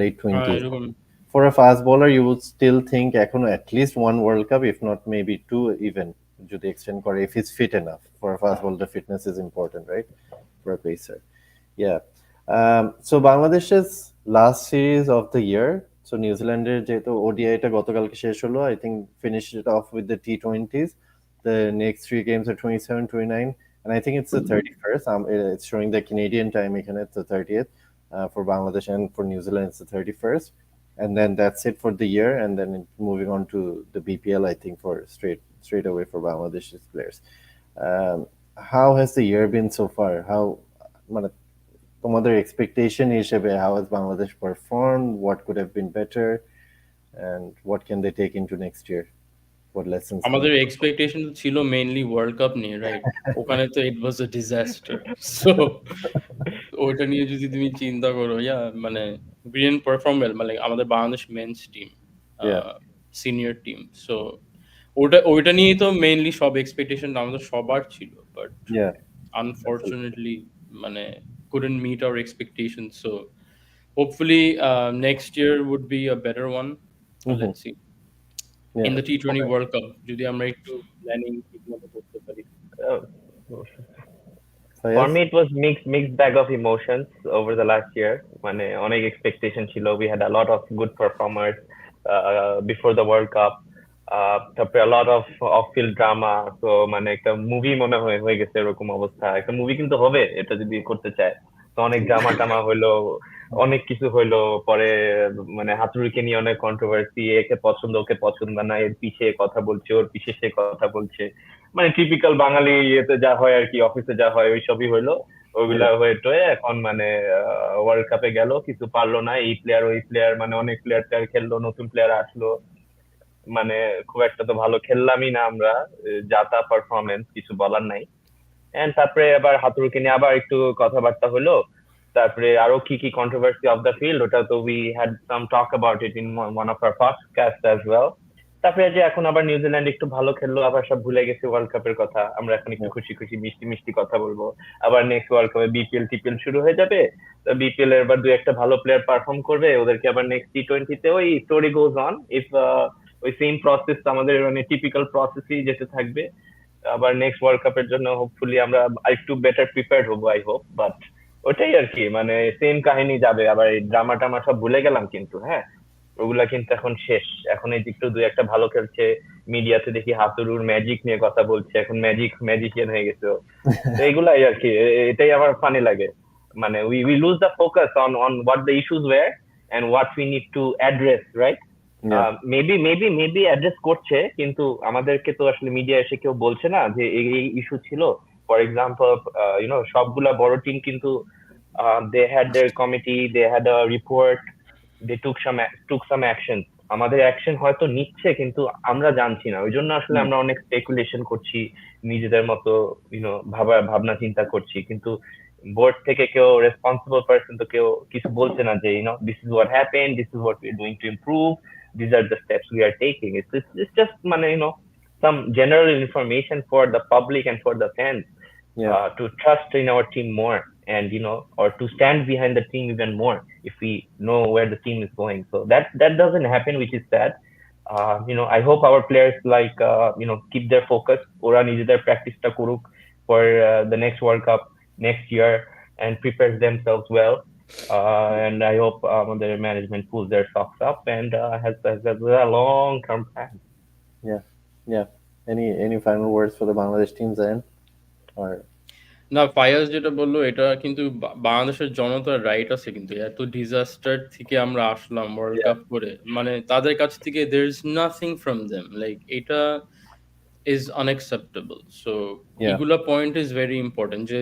Late 20s. For a fast bowler, you would still think at least one World Cup, if not maybe two even, যদি extend করে, if he's fit enough. For a fast bowler, the fitness is important, right? For a pacer. Yeah. So Bangladesh's last series of the year, so New Zealander যেহেতু ODI টা গতকালকে শেষ হলো, I think finished it off with the T20s. The next 3 games are 27, 29, and I think it's the 31st. It's showing the Canadian time. It's the 30th for Bangladesh, and for New Zealand it's the 31st. And then that's it for the year, and then moving on to the BPL, I think, for straight away for Bangladesh's players. How has the year been so far? মানে তোমাদের expectation হিসেবে how has Bangladesh performed? What could have been better? And what can they take into next year? What lessons? আমাদের expectation ছিল mainly world cup নিয়ে, right? ওখানে তো ইট ওয়াজ আ disaster. So ওটা নিয়ে যদি তুমি চিন্তা করো, মানে ব্রিলিয়ান্ট পারফর্ম ওয়েল, মানে আমাদের Bangladesh men's team, senior team. So ওইটা নিয়ে তো মেইনলি সব এক্সপেকটেশন আমাদের সবার ছিল, বাট আনফরচুনেটলি মানে couldn't meet our expectations. So hopefully next year would be a better one. Let's see. In the T20 World Cup, যদি আমরা একটু প্ল্যানিং ঠিকমতো করতে পারি। For me, it was mixed bag of emotions over the last year. মানে অনেক expectation ছিল. We had a lot of good performers before the World Cup. তারপরে a lot of off-field drama. So মানে একটা movie মনে হয়ে গেছে এরকম অবস্থা। একটা মুভি কিন্তু হবে এটা যদি করতে চায়। তো অনেক ড্রামা টামা হইলো, অনেক কিছু হইলো, পরে মানে হাতুড়িকে নিয়ে অনেক কন্ট্রোভার্সি, একে পছন্দ ওকে পছন্দ না, এর পিছে কথা বলছে, ওর পিছে সে কথা বলছে, মানে টিপিক্যাল বাঙালি ইয়েতে যা হয় আর কি, অফিসে যা হয় ওই সবই হইলো। ওইগুলা হয়ে এখন মানে ওয়ার্ল্ড কাপে গেল, কিছু পারলো না, এই প্লেয়ার ওই প্লেয়ার, মানে অনেক প্লেয়ার খেললো, নতুন প্লেয়ার আসলো, মানে খুব একটা তো ভালো খেললামই না আমরা, যা তা পারফরমেন্স, কিছু বলার নাই। এন্ড তারপরে আবার হাতুড়িকে নিয়ে আবার একটু কথাবার্তা হলো, তারপরে আরো কি কি কন্ট্রোভার্সি অফ দ্য ফিল্ড, ওটা তো we had some talk about it in one of our podcast as well. তারপরে যে এখন আবার নিউজিল্যান্ড একটু ভালো খেললো, আবার সব ভুলে গেছে ওয়ার্ল্ড কাপের কথা, আমরা এখন একটু খুশি মিষ্টি কথা বলবো। আবার নেক্সট ওয়ার্ল্ড কাপে বিপিএল টিপিএল শুরু হয়ে যাবে, তো বিপিএল এর এবার 2-1 ভালো প্লেয়ার পারফর্ম করবে, ওদেরকে আবার নেক্সট টি20 ওই স্টোরি গোজ অন। ইফ ওই সেম প্রসেস আমাদের মানে টিপিক্যাল প্রসেসই যেতে থাকবে, আবার নেক্সট ওয়ার্ল্ড কাপের জন্য হোপফুলি আমরা একটু বেটার প্রিপেয়ার্ড হবো, আই হোপ। বাট ওটাই আর কি, মানে সেম কাহিনী যাবে, আবার এই ড্রামা টামা সব ভুলে গেলাম কিন্তু, হ্যাঁ ওগুলা কিন্তু এখন শেষ। এখন এই একটু 2-1 ভালো খেলছে, মিডিয়াতে দেখি হাতুড়ুর ম্যাজিক নিয়ে কথা বলছে, এখন ম্যাজিশিয়ান হয়ে গেছে। তো এইগুলাই আর কি, এটাই আমার ফানি লাগে, মানে we lose the focus on what the issues were and what we need to address, right? Maybe address করছে, কিন্তু আমাদেরকে তো আসলে মিডিয়া এসে কেউ বলছে না যে এই ইস্যু ছিল। ফর এক্সাম্পল সবগুলা বড় টিম কিন্তু they had their committee, they had a report, they took some action. আমাদের অ্যাকশন হয়তো নিচ্ছে, কিন্তু আমরা জানছি না, ওই জন্য আসলে আমরা অনেক স্পেকুলেশন করছি, নিজেদের মতো ভাবনা চিন্তা করছি, কিন্তু বোর্ড থেকে কেউ রেসপন্সিবল পারসন তো কেউ কিছু বলছে না যে this is what happened, this is what we are doing to improve, these are the steps we are taking. It's just some general information for the public and for the fans, to trust in our team more, and or to stand behind the team even more if we know where the team is going. So that doesn't happen, which is sad. I hope our players keep their focus, ora nijeদের practice-টা করুক for the next World Cup next year and prepare themselves well. And I hope the management pulls their socks up and has a long-term plan. Yeah. Any final words for the Bangladesh team, Zain? Or না, ফায়াজ যেটা বললো এটা কিন্তু বাংলাদেশের জনতার right আছে, কিন্তু এত ডিজাস্টার থেকে আমরা আসলাম ওয়ার্ল্ড কাপ করে, মানে তাদের কাছ থেকে there is nothing from them, like এটা is unacceptable. So এগুলা পয়েন্ট ইজ ভেরি ইম্পর্টেন্ট, যে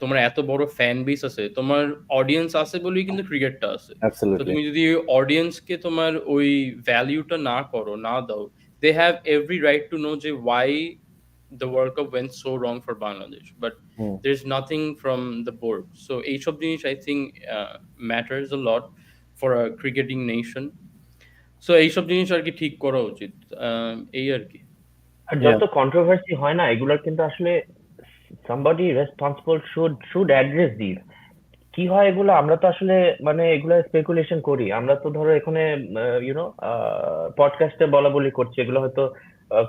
তোমার এত বড় ফ্যান বেস আছে, তোমার অডিয়েন্স আছে বলেই কিন্তু ক্রিকেটটা আছে। তো তুমি যদি অডিয়েন্সকে তোমার ওই ভ্যালিউটা না করো, না দাও, they have every right to know যে why the World Cup went so wrong for Bangladesh, but there's nothing from the board. So এইসব জিনিস I think matters a lot for a cricketing nation. So এইসব জিনিস আর কি ঠিক করা উচিত, এই আর কি। আর যত কন্ট্রোভার্সি হয় না, এগুলোর কিন্তু আসলে somebody responsible should address these. কি হয় এগুলো, আমরা তো আসলে মানে এগুলো স্পেকুলেশন করি, আমরা তো ধরো এখানে পডকাস্টে বলা করছি, এগুলো হয়তো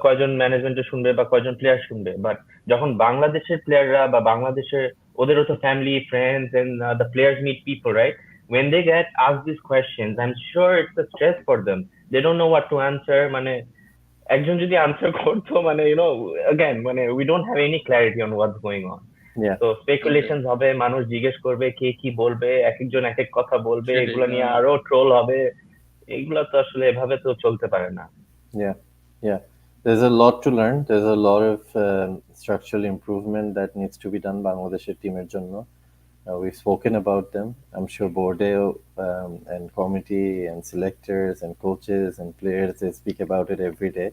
কয়জন ম্যানেজমেন্টে শুনবে বা কয়জন প্লেয়ার শুনবে, বাট যখন বাংলাদেশের প্লেয়াররা বা বাংলাদেশের, ওদেরও তো family, friends and the players meet people, right? when they get asked these questions, I'm sure it's a stress for them. They don't know what to answer, মানে একজন যদি আনসার করতো মানে again মানে we don't have any clarity on what's going on. Yeah. তো স্পেকুলেশনস হবে, মানুষ জিজ্ঞেস করবে কে কি বলবে, এক একজন এক এক কথা বলবে, সেটাই, এগুলো নিয়ে আরো ট্রোল হবে, এগুলো তো আসলে এভাবে তো চলতে পারে না। Yeah. There's a lot to learn. There's a lot of structural improvement that needs to be done Bangladesh's teamer জন্য. We've spoken about them. I'm sure Bordeaux and committee and selectors and coaches and players, they speak about it every day.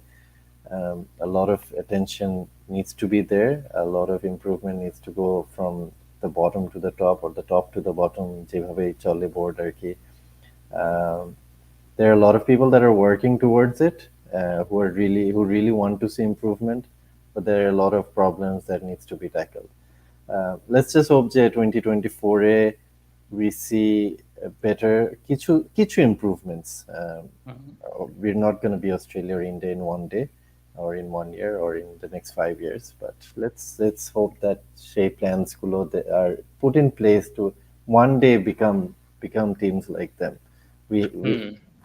A lot of attention needs to be there. A lot of improvement needs to go from the bottom to the top or the top to the bottom. যেভাবে চলে board আর কি. There are a lot of people that are working towards it, who really want to see improvement, but there are a lot of problems that needs to be tackled. Let's just hope that 2024 we see better kichu improvements. We're not going to be Australia or India in one day or in 1 year or in the next 5 years, but let's hope that shape plans that are put in place to one day become teams like them.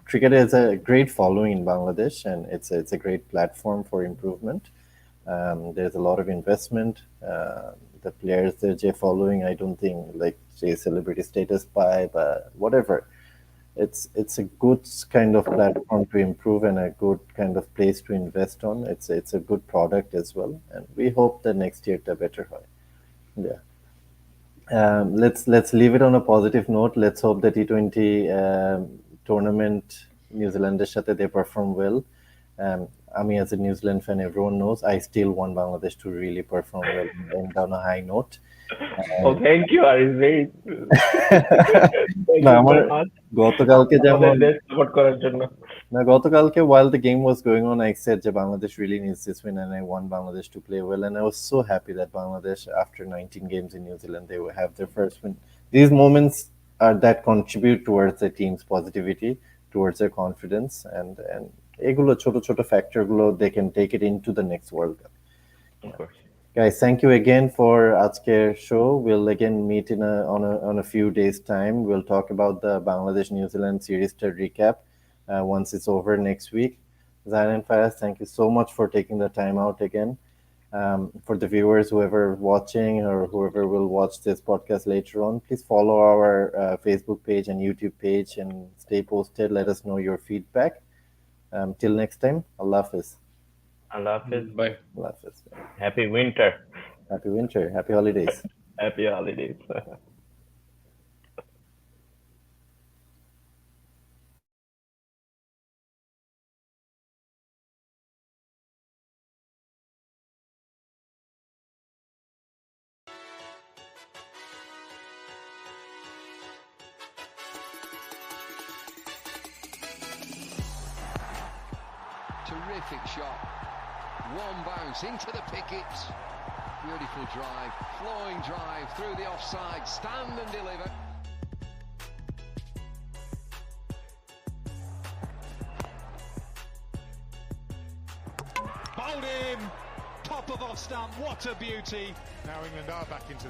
Cricket has a great following in Bangladesh, and it's a great platform for improvement. There's a lot of investment. The players they're following, I don't think like celebrity status by, but whatever. It's a good kind of platform to improve and a good kind of place to invest on. It's a good product as well, and we hope that next year the better hoy. Yeah. Let's leave it on a positive note. Let's hope the T20 tournament New Zealander's সাথে they perform well. Ami as a New Zealand fan, everyone knows I still want Bangladesh to really perform well and end on a high note. Oh, thank you, Aris. Very গতকালকে যেমন support করার জন্য গতকালকে while the game was going on, I said that Bangladesh really needs this win, and I want Bangladesh to play well, and I was so happy that Bangladesh, after 19 games in New Zealand, they will have their first win. These moments are that contribute towards the team's positivity, towards their confidence, and এগুলো ছোট ছোট factor গুলো they can take it into the next World Cup. Of course. Guys, thank you again for Ajker show. We'll again meet on a few days time. We'll talk about the Bangladesh New Zealand series to recap once it's over next week. Zain and Fayaz, thank you so much for taking the time out again. For the viewers, whoever watching or whoever will watch this podcast later on, please follow our Facebook page and YouTube page and stay posted. Let us know your feedback. Till next time, Allah Hafiz. Allah Hafiz. Bye. Allah Hafiz. Happy winter. Happy winter. Happy holidays. Happy holidays. Terrific shot. One bounce into the pickets. Beautiful drive, flowing drive through the offside. Stand and deliver. Bowled in, top of off stump. What a beauty! Now England are back into